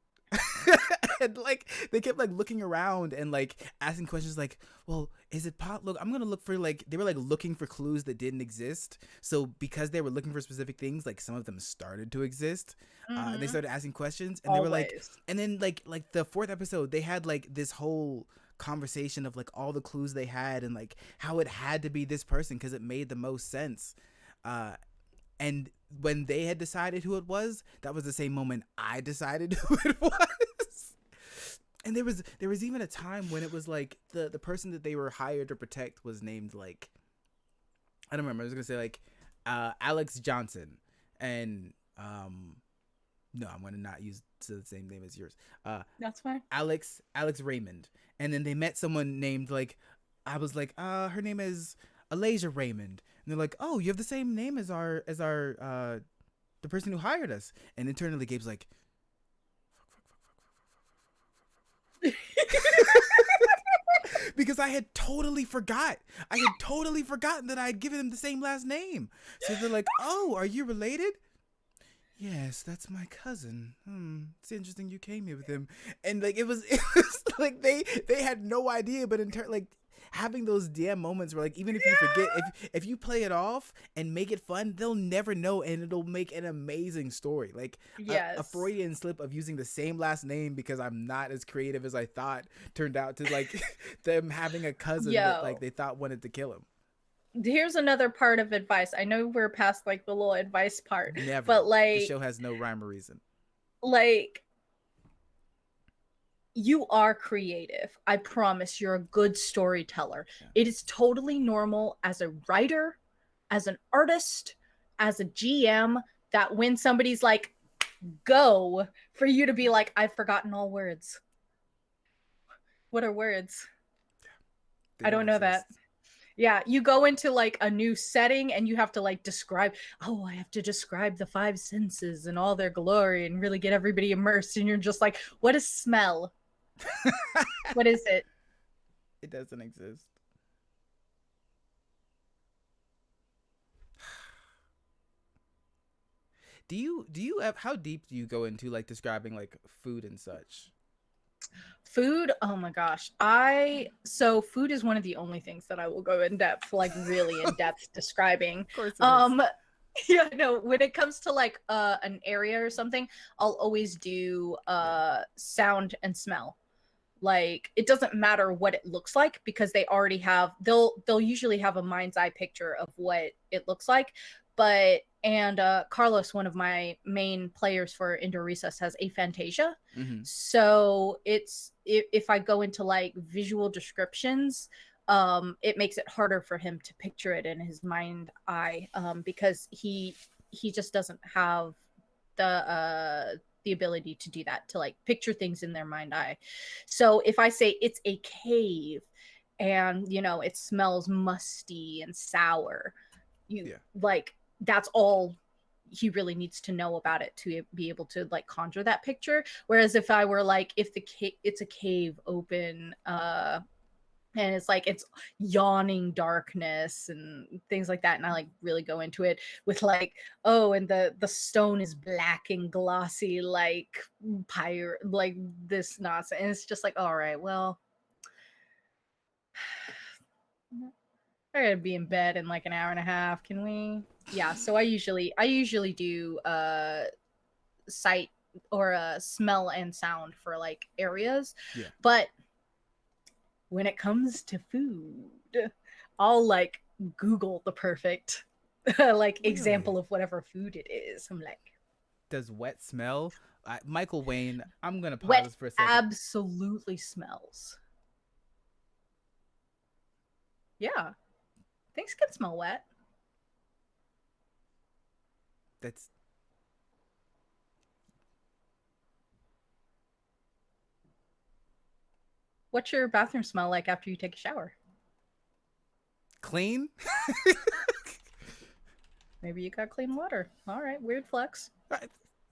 And like they kept like looking around and like asking questions like, well, is it pot? Look, I'm gonna look for, like, they were like looking for clues that didn't exist, so because they were looking for specific things, like some of them started to exist. And they started asking questions, and they were like, and then like the 4th episode, they had like this whole conversation of like all the clues they had and like how it had to be this person because it made the most sense. And when they had decided who it was, that was the same moment I decided who it was. And there was even a time when it was like the person that they were hired to protect was named like, I don't remember. I was gonna say like Alex Johnson, and no, I'm gonna not use the same name as yours. That's fine. Alex Raymond, and then they met someone named like, I was like, her name is Alasia Raymond, and they're like, oh, you have the same name as our the person who hired us, and internally Gabe's like, because I had totally forgotten that I had given him the same last name. So they're like, oh, are you related? Yes, that's my cousin. It's interesting you came here with him. And like it was like they had no idea, but in turn, like having those DM moments where like even if you forget, if you play it off and make it fun, they'll never know, and it'll make an amazing story. Like a Freudian slip of using the same last name because I'm not as creative as I thought turned out to like them having a cousin that like they thought wanted to kill him. Here's another part of advice. I know we're past like the little advice part. Never. But like the show has no rhyme or reason. Like, you are creative. I promise you're a good storyteller. Yeah. It is totally normal as a writer, as an artist, as a GM, that when somebody's like, go, for you to be like, I've forgotten all words. What are words? I don't know that. Yeah, you go into like a new setting and you have to like describe, I have to describe the 5 senses and all their glory and really get everybody immersed. And you're just like, what is smell? What is it? It doesn't exist. Do you have, how deep do you go into like describing like food and such? Food, oh my gosh. So food is one of the only things that I will go in depth, like really in depth describing. Of course it is. Yeah, no, when it comes to like an area or something, I'll always do sound and smell. Like it doesn't matter what it looks like because they already have, they'll usually have a mind's eye picture of what it looks like. But Carlos, one of my main players for Indoor Recess, has aphantasia. Mm-hmm. So it's if I go into like visual descriptions, it makes it harder for him to picture it in his mind eye, because he just doesn't have the ability to do that, to like picture things in their mind eye. So if I say it's a cave and, you know, it smells musty and sour, like, that's all he really needs to know about it to be able to like conjure that picture. Whereas if I were like, if it's a cave open, and it's like it's yawning darkness and things like that, and I like really go into it with like, oh, and the stone is black and glossy like like this nonsense, and it's just like, all right, well, I gotta be in bed in like an hour and a half. Can we? Yeah. So I usually do sight or smell and sound for like areas. Yeah. But when it comes to food, I'll like Google the perfect like example of whatever food it is. I'm like, does wet smell? Michael Wayne, I'm gonna pause wet for a second. absolutely smells. Yeah. Things can smell wet. That's What's your bathroom smell like after you take a shower? clean. Maybe you got clean water. All right, weird flex.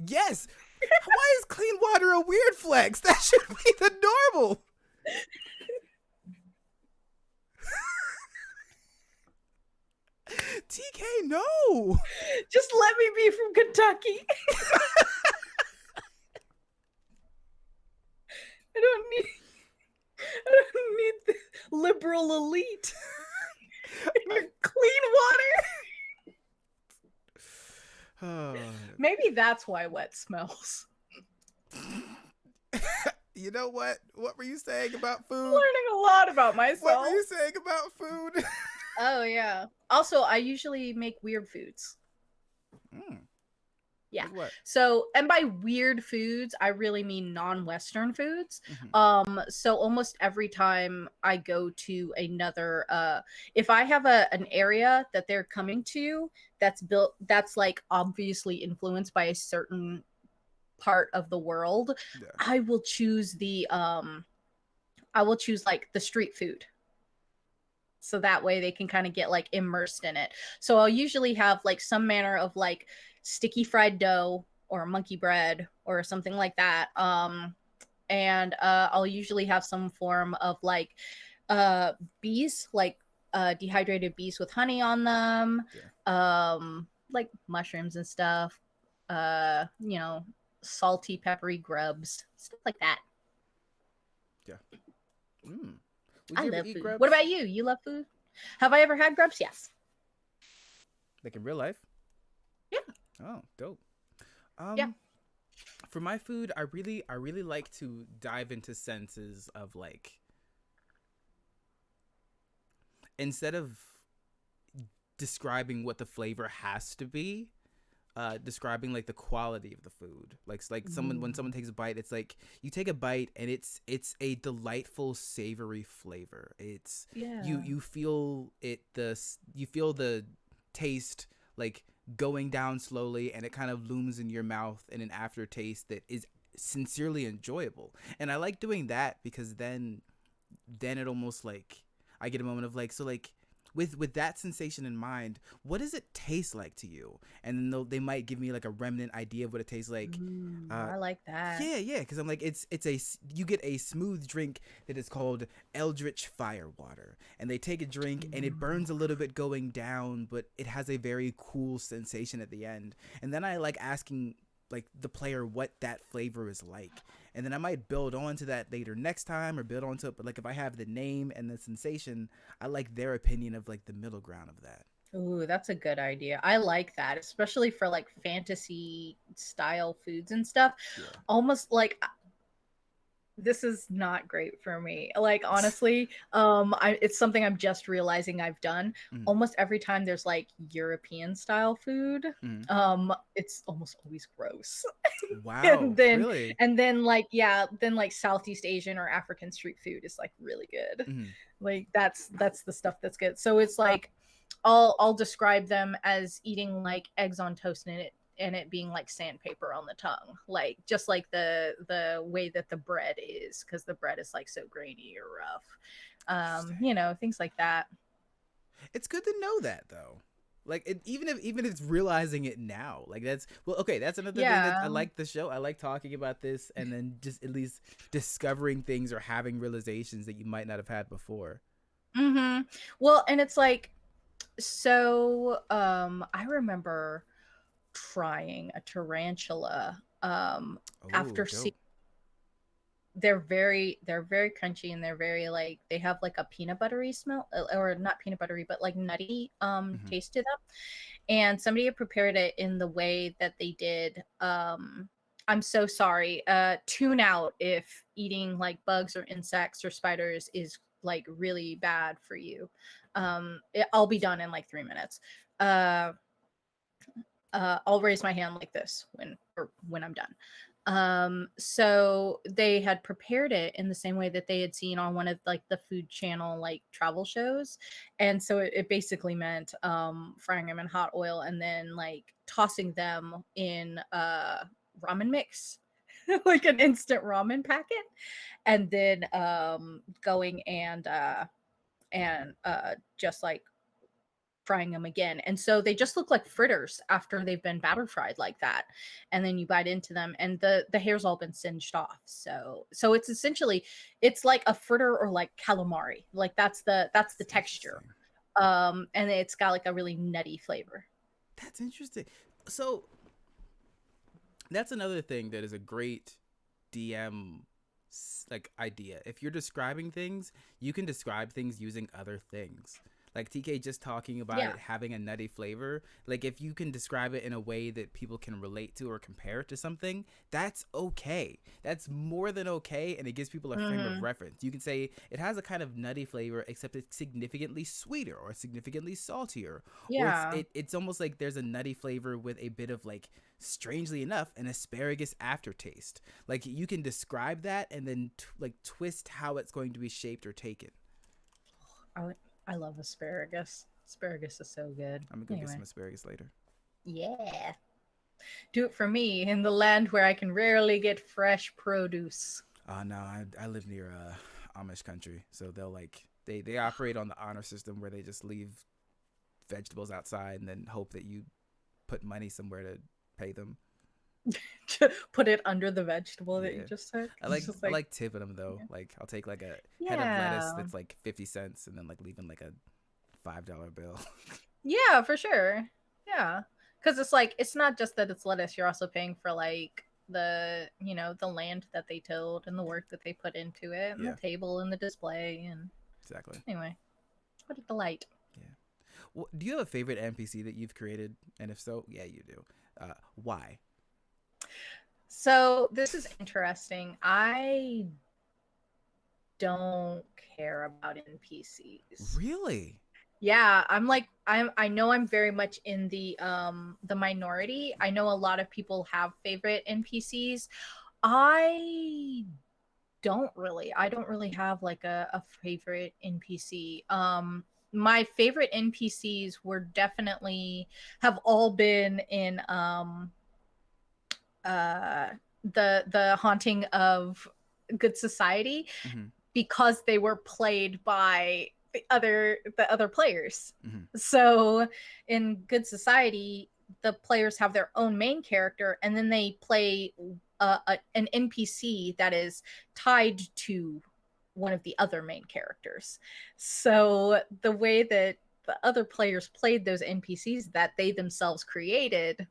Yes. Why is clean water a weird flex? That should be the normal. TK, no. Just let me be from Kentucky. I don't need the liberal elite. Clean water. Maybe that's why wet smells. You know what? What were you saying about food? I'm learning a lot about myself. What were you saying about food? Oh, yeah. Also, I usually make weird foods. Yeah. Like what? So, and by weird foods, I really mean non-Western foods. So almost every time I go to another, if I have an area that they're coming to that's like obviously influenced by a certain part of the world, I will choose like the street food. So that way they can kind of get like immersed in it. So I'll usually have like some manner of like sticky fried dough or monkey bread or something like that. And I'll usually have some form of like bees, like dehydrated bees with honey on them, like mushrooms and stuff, you know, salty, peppery grubs, stuff like that. Yeah. I love food. Grubs? What about you? You love food? Have I ever had grubs? Yes. Like in real life? Yeah. Oh, dope. Yeah. For my food, I really like to dive into senses of like, instead of describing what the flavor has to be, describing like the quality of the food. Like when someone takes a bite, it's like you take a bite and it's a delightful savory flavor. It's you feel the taste like going down slowly, and it kind of looms in your mouth in an aftertaste that is sincerely enjoyable. And I like doing that because then it almost like I get a moment of like, so like with that sensation in mind, what does it taste like to you? And then they might give me like a remnant idea of what it tastes like. I like that. Yeah, because I'm like, you get a smooth drink that is called Eldritch Firewater, and they take a drink and it burns a little bit going down, but it has a very cool sensation at the end. And then I like asking like the player what that flavor is like, and then I might build on to that later next time, or build onto it. But like if I have the name and the sensation, I like their opinion of like the middle ground of that. Ooh, that's a good idea. I like that, especially for like fantasy style foods and stuff. Yeah. Almost like, this is not great for me. Like, honestly, it's something I'm just realizing I've done. Almost every time there's like European style food, it's almost always gross. Wow. Really? And then like, then like Southeast Asian or African street food is like really good. Like that's the stuff that's good. So it's like I'll describe them as eating like eggs on toast, and it being like sandpaper on the tongue, like just like the way that the bread is, because the bread is like so grainy or rough, you know, things like that. It's good to know that though. Like even if it's realizing it now, like that's well, okay. That's another thing that I Yeah. like the show. I like talking about this and then just at least discovering things or having realizations that you might not have had before. Mm-hmm. Well, and it's like, so I remember trying a tarantula Oh, after seeing, dope. they're very crunchy, and they're very like, they have like a peanut buttery smell, or not peanut buttery, but like nutty Mm-hmm. taste to them. And somebody had prepared it in the way that they did. I'm so sorry, tune out if eating like bugs or insects or spiders is like really bad for you. I'll be done in like 3 minutes. I'll raise my hand like this when I'm done. So they had prepared it in the same way that they had seen on one of like the Food Channel like travel shows. And so it basically meant frying them in hot oil and then like tossing them in ramen mix, like an instant ramen packet, and then going and just like frying them again. And so they just look like fritters after they've been batter fried like that. And then you bite into them and the hair's all been singed off. So it's essentially, it's like a fritter or like calamari. Like that's the That's texture. interesting. And it's got like a really nutty flavor. That's interesting. So that's another thing that is a great DM like idea. If you're describing things, you can describe things using other things. Like TK just talking about Yeah. it having a nutty flavor. Like if you can describe it in a way that people can relate to or compare it to something, that's okay. That's more than okay, and it gives people a frame of Hmm. reference. You can say it has a kind of nutty flavor, except it's significantly sweeter or significantly saltier, or Yeah. it's almost like there's a nutty flavor with a bit of like, strangely enough, an asparagus aftertaste. Like you can describe that and then like twist how it's going to be shaped or taken. I, I love asparagus. Asparagus is so good. I'm gonna go get Anyway. some asparagus later. Yeah. Do it for me in the land where I can rarely get fresh produce. No, I live near Amish country, so they'll like they operate on the honor system where they just leave vegetables outside and then hope that you put money somewhere to pay them. Put it under the vegetable that you Yeah, just took. I It's like just I like, like tipping them though. Like I'll take like a head of lettuce yeah. that's like 50 cents and then like leaving like a $5 bill. Yeah, for sure. Yeah. Because it's like, it's not just that it's lettuce, you're also paying for like the land that they tilled and the work that they put into it and the Yeah, table and the display. And exactly. anyway, what a delight. Yeah. Well, do you have a favorite NPC that you've created? And if so, yeah, you do. Why? So this is interesting. I don't care about NPCs. Really? Yeah, I know I'm very much in the minority. I know a lot of people have favorite NPCs. I I don't really have like a favorite NPC. My favorite NPCs were definitely, have all been in uh the haunting of Good Society, Mm-hmm. because they were played by the other players. Mm-hmm. So in Good Society, the players have their own main character, and then they play an NPC that is tied to one of the other main characters. So the way that the other players played those NPCs that they themselves created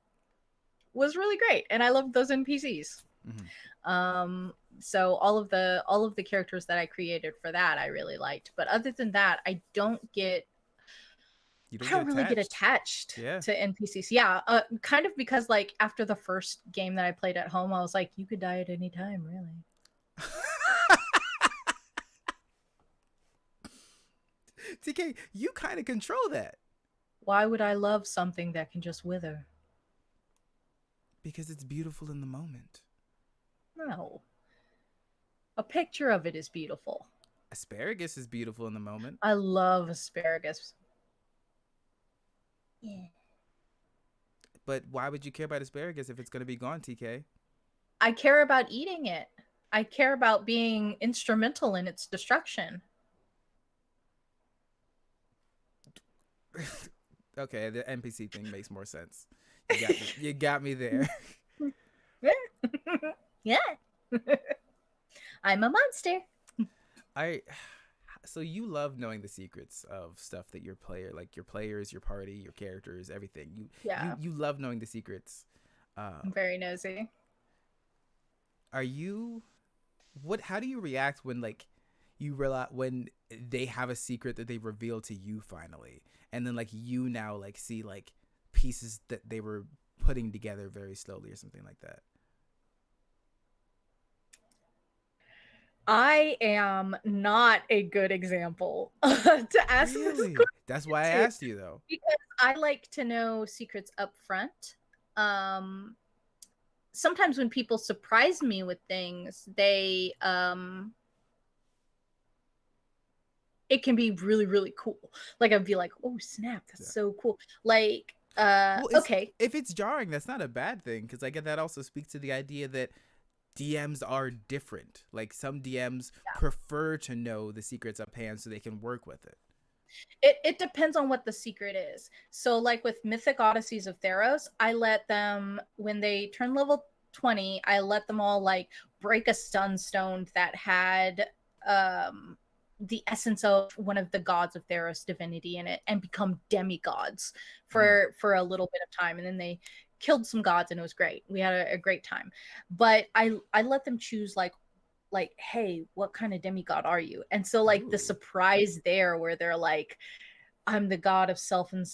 was really great, and I loved those NPCs. Mm-hmm. So all of the characters that I created for that I really liked. But other than that, You don't I get don't really get attached. attached Yeah. to NPCs. Yeah, kind of, because like after the first game that I played at home, I was like, you could die at any time, really. TK, you kind of control that Why would I love something that can just wither? because it's beautiful in the moment. No. A picture of it is beautiful. Asparagus is beautiful in the moment. I love asparagus. Yeah. But why would you care about asparagus if it's going to be gone, TK? I care about eating it. I care about being instrumental in its destruction. Okay, the NPC thing makes more sense. You got me there. Yeah. I'm a monster. I so you love knowing the secrets of stuff that your player, like your players, your party, your characters, everything. Yeah. You love knowing the secrets. Uh, I'm very nosy. are you what? How do you react when like you realize when they have a secret that they reveal to you finally, and then like you now like see like pieces that they were putting together very slowly or something like that? I am not a good example to ask this Really? That's why I question asked you though. because I like to know secrets up front. Um, Sometimes when people surprise me with things, it can be really, really cool. Like I'd be like, oh snap, that's Yeah. so cool. Like, Well, okay, if it's jarring, that's not a bad thing because I get that also speaks to the idea that DMs are different. Like some DMs prefer to know the secrets up hand so they can work with it. it depends on what the secret is. So like with Mythic Odysseys of Theros, I let them when they turn level 20, I let them all like break a stun stone that had the essence of one of the gods of Theros divinity in it and become demigods for a little bit of time, and then they killed some gods and it was great. We had a great time. But I let them choose like, hey, what kind of demigod are you? And so like the Ooh. surprise there where they're like, I'm the god of self and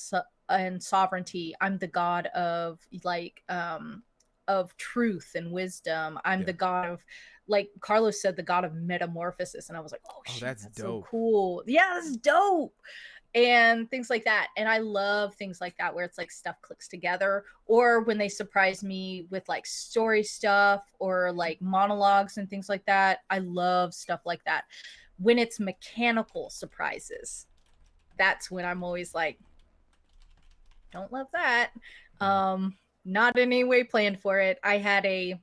sovereignty. I'm the god of truth and wisdom. I'm Yeah. the god of, like Carlos said, the god of metamorphosis. And I was like, oh Oh, shit, that's that's so dope. cool. Yeah, that's dope. And things like that. And I love things like that where it's like stuff clicks together, or when they surprise me with like story stuff or like monologues and things like that. I love stuff like that. When it's mechanical surprises, that's when I'm always like, don't love that. Not in any way planned for it. I had a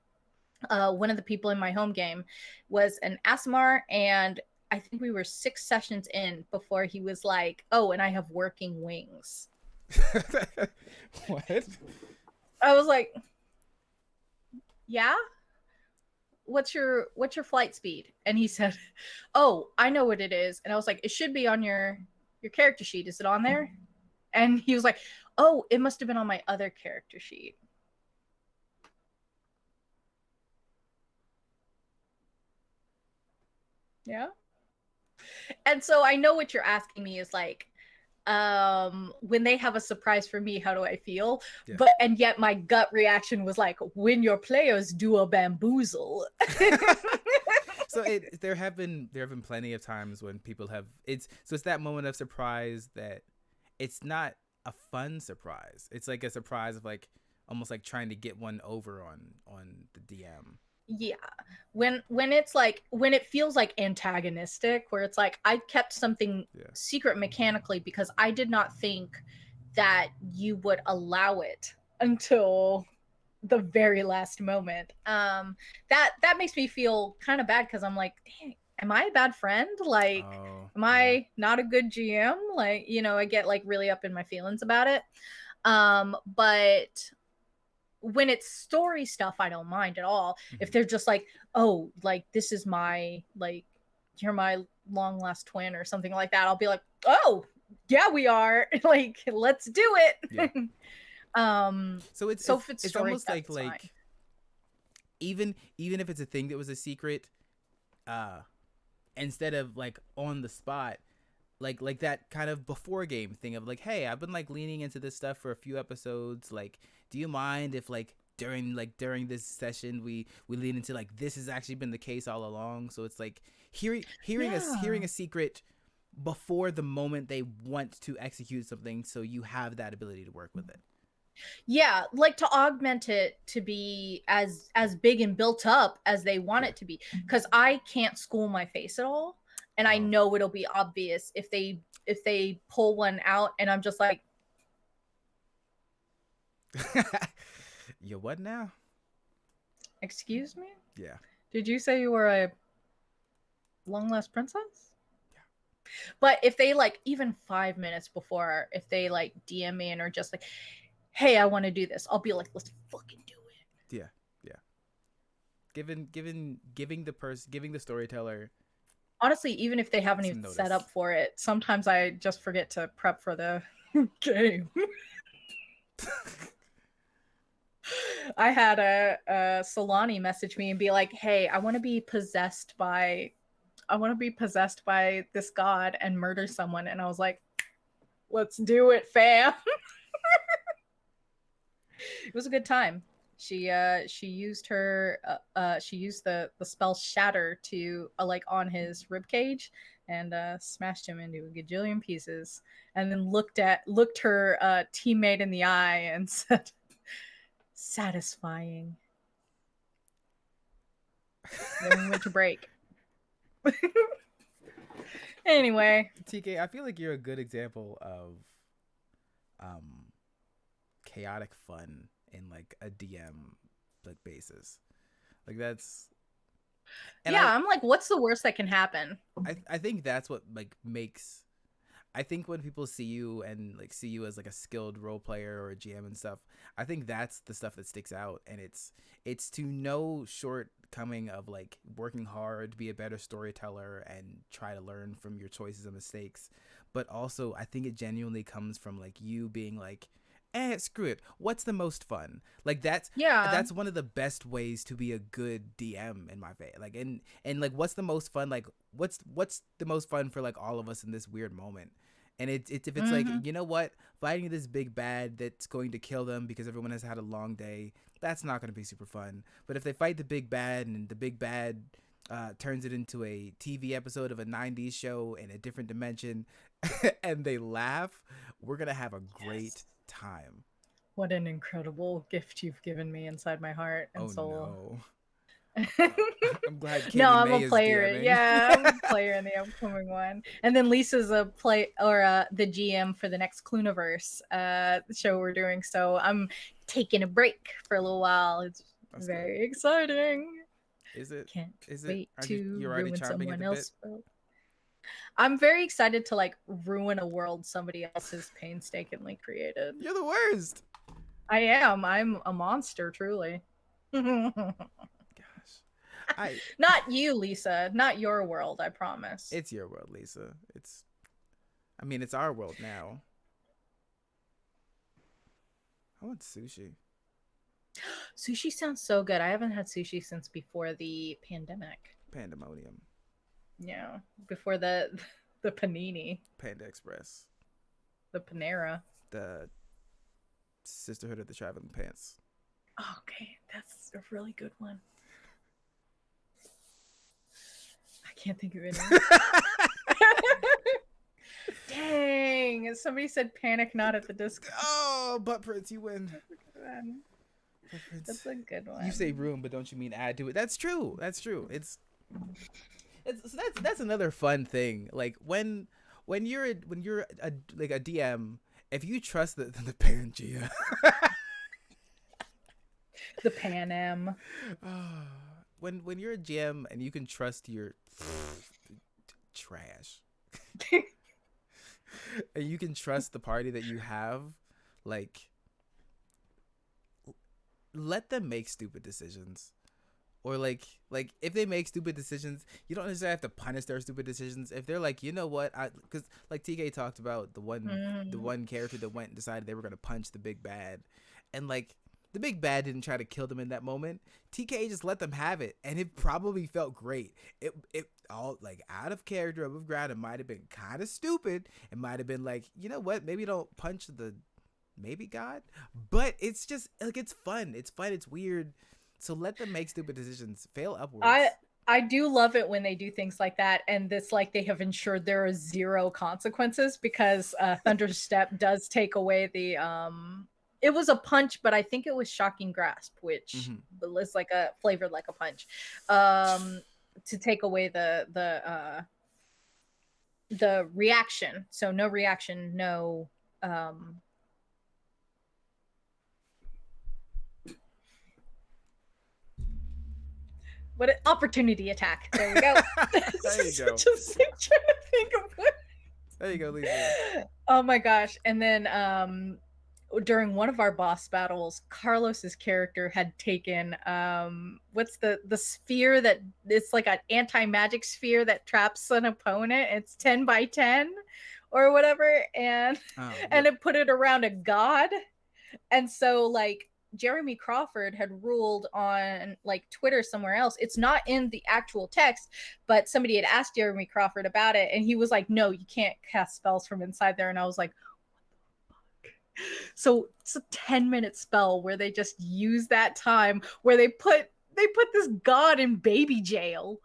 one of the people in my home game was an Asmar, and I think we were 6 sessions in before he was like, "Oh, and I have working wings." What? I was like, "Yeah, what's your flight speed?" And he said, "Oh, I know what it is." And I was like, "It should be on your character sheet. Is it on there?" And he was like, "Oh, it must have been on my other character sheet." Yeah. And so I know what you're asking me is like, when they have a surprise for me, how do I feel? Yeah. But and yet my gut reaction was like, when your players do a bamboozle. So there have been plenty of times when people have it's that moment of surprise that it's not a fun surprise. It's like a surprise of like almost like trying to get one over on the DM. Yeah. When it's like when it feels like antagonistic, where it's like I kept something Yeah. secret mechanically because I did not think that you would allow it until the very last moment. That makes me feel kind of bad because I'm like, dang, am I a bad friend? Like, Oh, am yeah. I not a good GM? Like, I get like really up in my feelings about it. But when it's story stuff, I don't mind at all. If Mhm. they're just like, oh, like this is my like you're my long lost twin or something like that, I'll be like, oh yeah, we are. Like, let's do Yeah. it. So So if it's it's story almost stuff, it's fine. like even if it's a thing that was a secret, uh instead of like on the spot, like that kind of before game thing of like, hey, I've been like leaning into this stuff for a few episodes, like do you mind if like during this session we lean into like this has actually been the case all along. So it's like hearing Yeah. a secret before the moment they want to execute something, so you have that ability to work with it. Yeah, like to augment it to be as big and built up as they want Yeah. it to be, because I can't school my face at all, and I Oh, know it'll be obvious if they pull one out and I'm just like, You what now? Excuse me? Yeah. Did you say you were a long lost princess? But if they like even 5 minutes before, if they like DM me and are just like, "Hey, I want to do this," I'll be like, "Let's fucking do it." Yeah. Yeah. Giving the storyteller Honestly, even if they haven't some even set notice. up for it, sometimes I just forget to prep for the game. I had a Solani message me and be like, "Hey, I want to be possessed by this god and murder someone." And I was like, "Let's do it, fam." It was a good time. She used the spell shatter to like on his rib cage and smashed him into a gajillion pieces, and then looked her teammate in the eye and said, "Satisfying." Then we went to break. Anyway, TK, I feel like you're a good example of um chaotic fun in like a DM like basis. Like that's and yeah, I'm like, what's the worst that can happen? I think that's what like makes I think when people see you and like see you as like a skilled role player or a GM and stuff, I think that's the stuff that sticks out. And it's to no shortcoming of like working hard to be a better storyteller and try to learn from your choices and mistakes. But also I think it genuinely comes from like you being like, screw it. What's the most fun? Like Yeah. that's one of the best ways to be a good DM in my face. Like and like what's the most fun? Like what's the most fun for like all of us in this weird moment? And it's if it's like, Mm-hmm. you know what, fighting this big bad that's going to kill them because everyone has had a long day, that's not going to be super fun. But if they fight the big bad and the big bad turns it into a TV episode of a 90s show in a different dimension and they laugh, we're going to have a great Yes. time. What an incredible gift you've given me inside my heart and Oh soul. no. I'm glad No, Katie I'm a May is player. DMing. Yeah, I'm a player in the upcoming one. And then Lisa's a play or the GM for the next Cluniverse show we're doing. So I'm taking a break for a little while. It's That's good. very exciting. Is it? Can't Is it? wait Aren't you? to You're already ruin chomping at someone the bit. else. I'm very excited to like ruin a world somebody else has painstakingly created. You're the worst. I am. I'm a monster, truly. Gosh, I. Not you, Lisa. Not your world, I promise. It's your world, Lisa. It's. I mean, it's our world now. I want sushi. Sushi sounds so good. I haven't had sushi since before the pandemic. Pandemonium. Yeah, before the the panini, Panda Express. the Panera. The Sisterhood of the Traveling Pants. Okay, that's a really good one. I can't think of it. Dang! Somebody said "Panic Not at the Disco." Oh, butt prints, you win. Butt prints. That's a good one. You say room, but don't you mean add to it? That's true. That's true. It's so that's another fun thing. Like when you're a like a DM, if you trust the Pangea, The Pan Am. when you're a GM and you can trust your trash, and you can trust the party that you have, like let them make stupid decisions. Or like if they make stupid decisions, you don't necessarily have to punish their stupid decisions. If they're like, you know what, because like TK talked about the one character that went and decided they were gonna punch the big bad, and like the big bad didn't try to kill them in that moment. TK just let them have it, and it probably felt great. It all like out of character, above ground. It might have been kind of stupid. It might have been like, you know what, maybe don't punch the maybe God, but it's just like it's fun. It's fun. It's weird. So let them make stupid decisions. Fail upwards. I do love it when they do things like that, and this like they have ensured there are zero consequences because Thunderstep does take away the It was a punch, but I think it was Shocking Grasp, which was like a flavored like a punch, to take away the reaction. So no reaction, no What an opportunity attack. There we go. There you go. Just like, trying to think of what. There you go, Lisa. Oh my gosh. And then during one of our boss battles, Carlos's character had taken what's the sphere that it's like an anti-magic sphere that traps an opponent. It's 10 by 10 or whatever, and and it put it around a god. And so like Jeremy Crawford had ruled on like Twitter somewhere else. It's not in the actual text, but somebody had asked Jeremy Crawford about it, and he was like, "No, you can't cast spells from inside there." And I was like, so it's a 10-minute spell where they just use that time where they put this god in baby jail.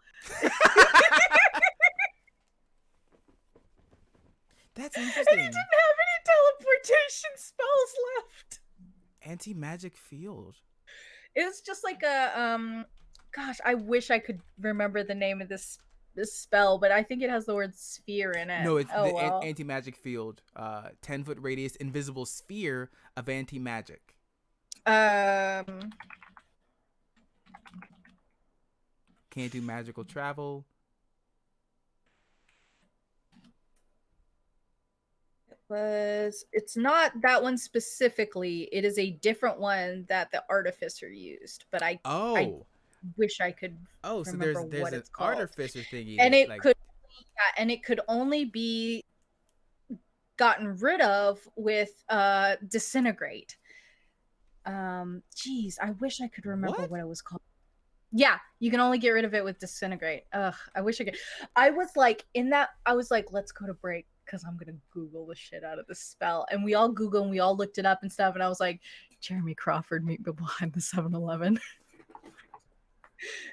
That's interesting. And he didn't have any teleportation spells left. Anti-magic field. It's just like a gosh, I wish I could remember the name of this spell, but I think it has the word sphere in it. No, it's anti-magic field. 10-foot radius invisible sphere of anti-magic. Um, Can't do magical travel. It's not that one specifically. It is a different one that the artificer used, but I wish I could remember there's what an it's called. Artificer thingy, and it could only be gotten rid of with disintegrate. Geez, I wish I could remember what it was called. Yeah, you can only get rid of it with disintegrate. Ugh, I wish I could. I was like, let's go to break because I'm gonna Google the shit out of this spell. And we all Googled and we all looked it up and stuff. And I was like, Jeremy Crawford, meet me behind the 7-Eleven. It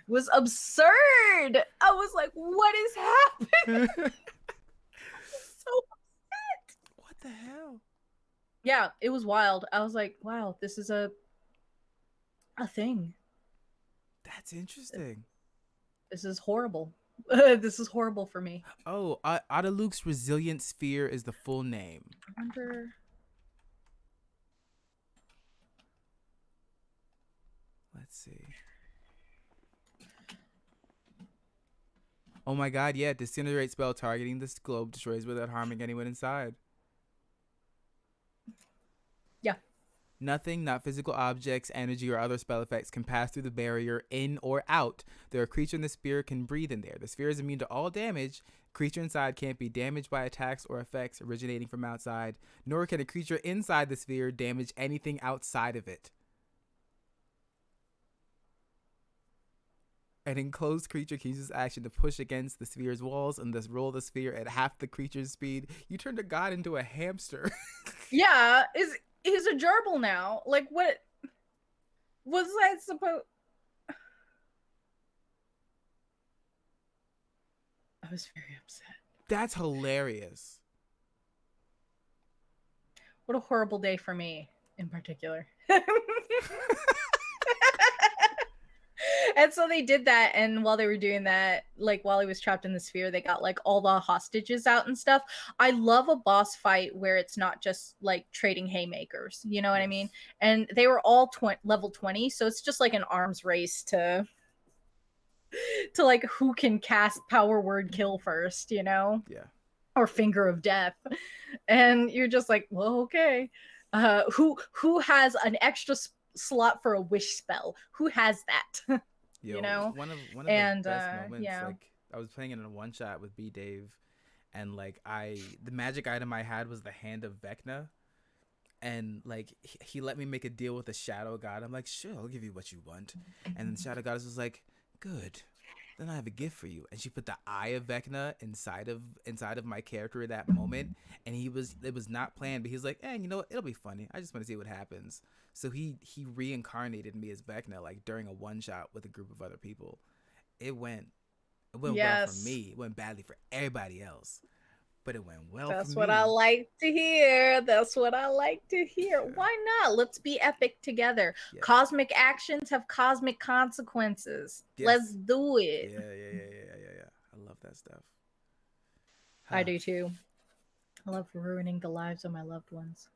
was absurd. I was like, what is happening? So upset. What the hell? Yeah, it was wild. I was like, wow, this is a thing. That's interesting. This is horrible. This is horrible for me. Oh, Otto Resilient Sphere is the full name. I wonder. Let's see. Oh my god, yeah. Disintegrate spell targeting this globe destroys without harming anyone inside. Yeah. Nothing, not physical objects, energy, or other spell effects can pass through the barrier in or out. The creature in the sphere can breathe in there. The sphere is immune to all damage. Creature inside can't be damaged by attacks or effects originating from outside, nor can a creature inside the sphere damage anything outside of it. An enclosed creature can use this action to push against the sphere's walls and thus roll the sphere at half the creature's speed. You turned a god into a hamster. Yeah, he's a gerbil now. Like, what was I supposed? I was very upset. That's hilarious. What a horrible day for me, in particular. And so they did that, and while they were doing that, like while he was trapped in the sphere, they got like all the hostages out and stuff. I love a boss fight where it's not just like trading haymakers, you know what I mean? And they were all level 20, so it's just like an arms race to like who can cast power word kill first, you know? Yeah. Or finger of death. And you're just like, well, okay. Who has an extra slot for a wish spell? Who has that? Yo, you know, one of the best moments. Yeah. Like I was playing it in a one shot with B Dave, and like the magic item I had was the Hand of Vecna, and like he let me make a deal with the Shadow God. I'm like, sure, I'll give you what you want, and then the Shadow Goddess was like, good. Then I have a gift for you, and she put the Eye of Vecna inside of my character at that moment, and it was not planned, but he's like, you know what, it'll be funny. I just want to see what happens. So he reincarnated me as Vecna like during a one shot with a group of other people. It went well for me. It went badly for everybody else, but it went well. That's for what me. I like to hear. That's what I like to hear. Yeah. Why not? Let's be epic together. Yes. Cosmic actions have cosmic consequences. Yes. Let's do it. Yeah. I love that stuff. I do too. I love ruining the lives of my loved ones.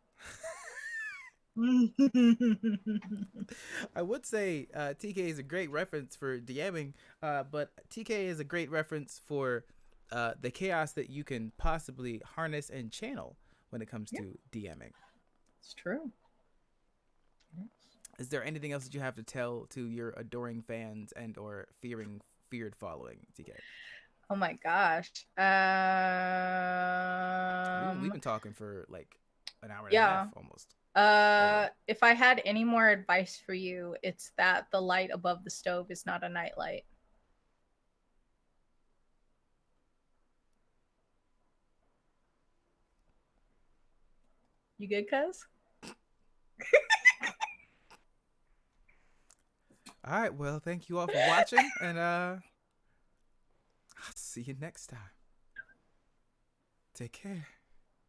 I would say TK is a great reference for DMing, but TK is a great reference for the chaos that you can possibly harness and channel when it comes Yeah, to DMing. it's true. Is there anything else that you have to tell to your adoring fans and or feared following, TK? Oh my gosh. We've been talking for like an hour and a half Yeah. almost. Over. If I had any more advice for you, it's that the light above the stove is not a nightlight. You good, cuz? All right, well, thank you all for watching, and I'll see you next time. Take care.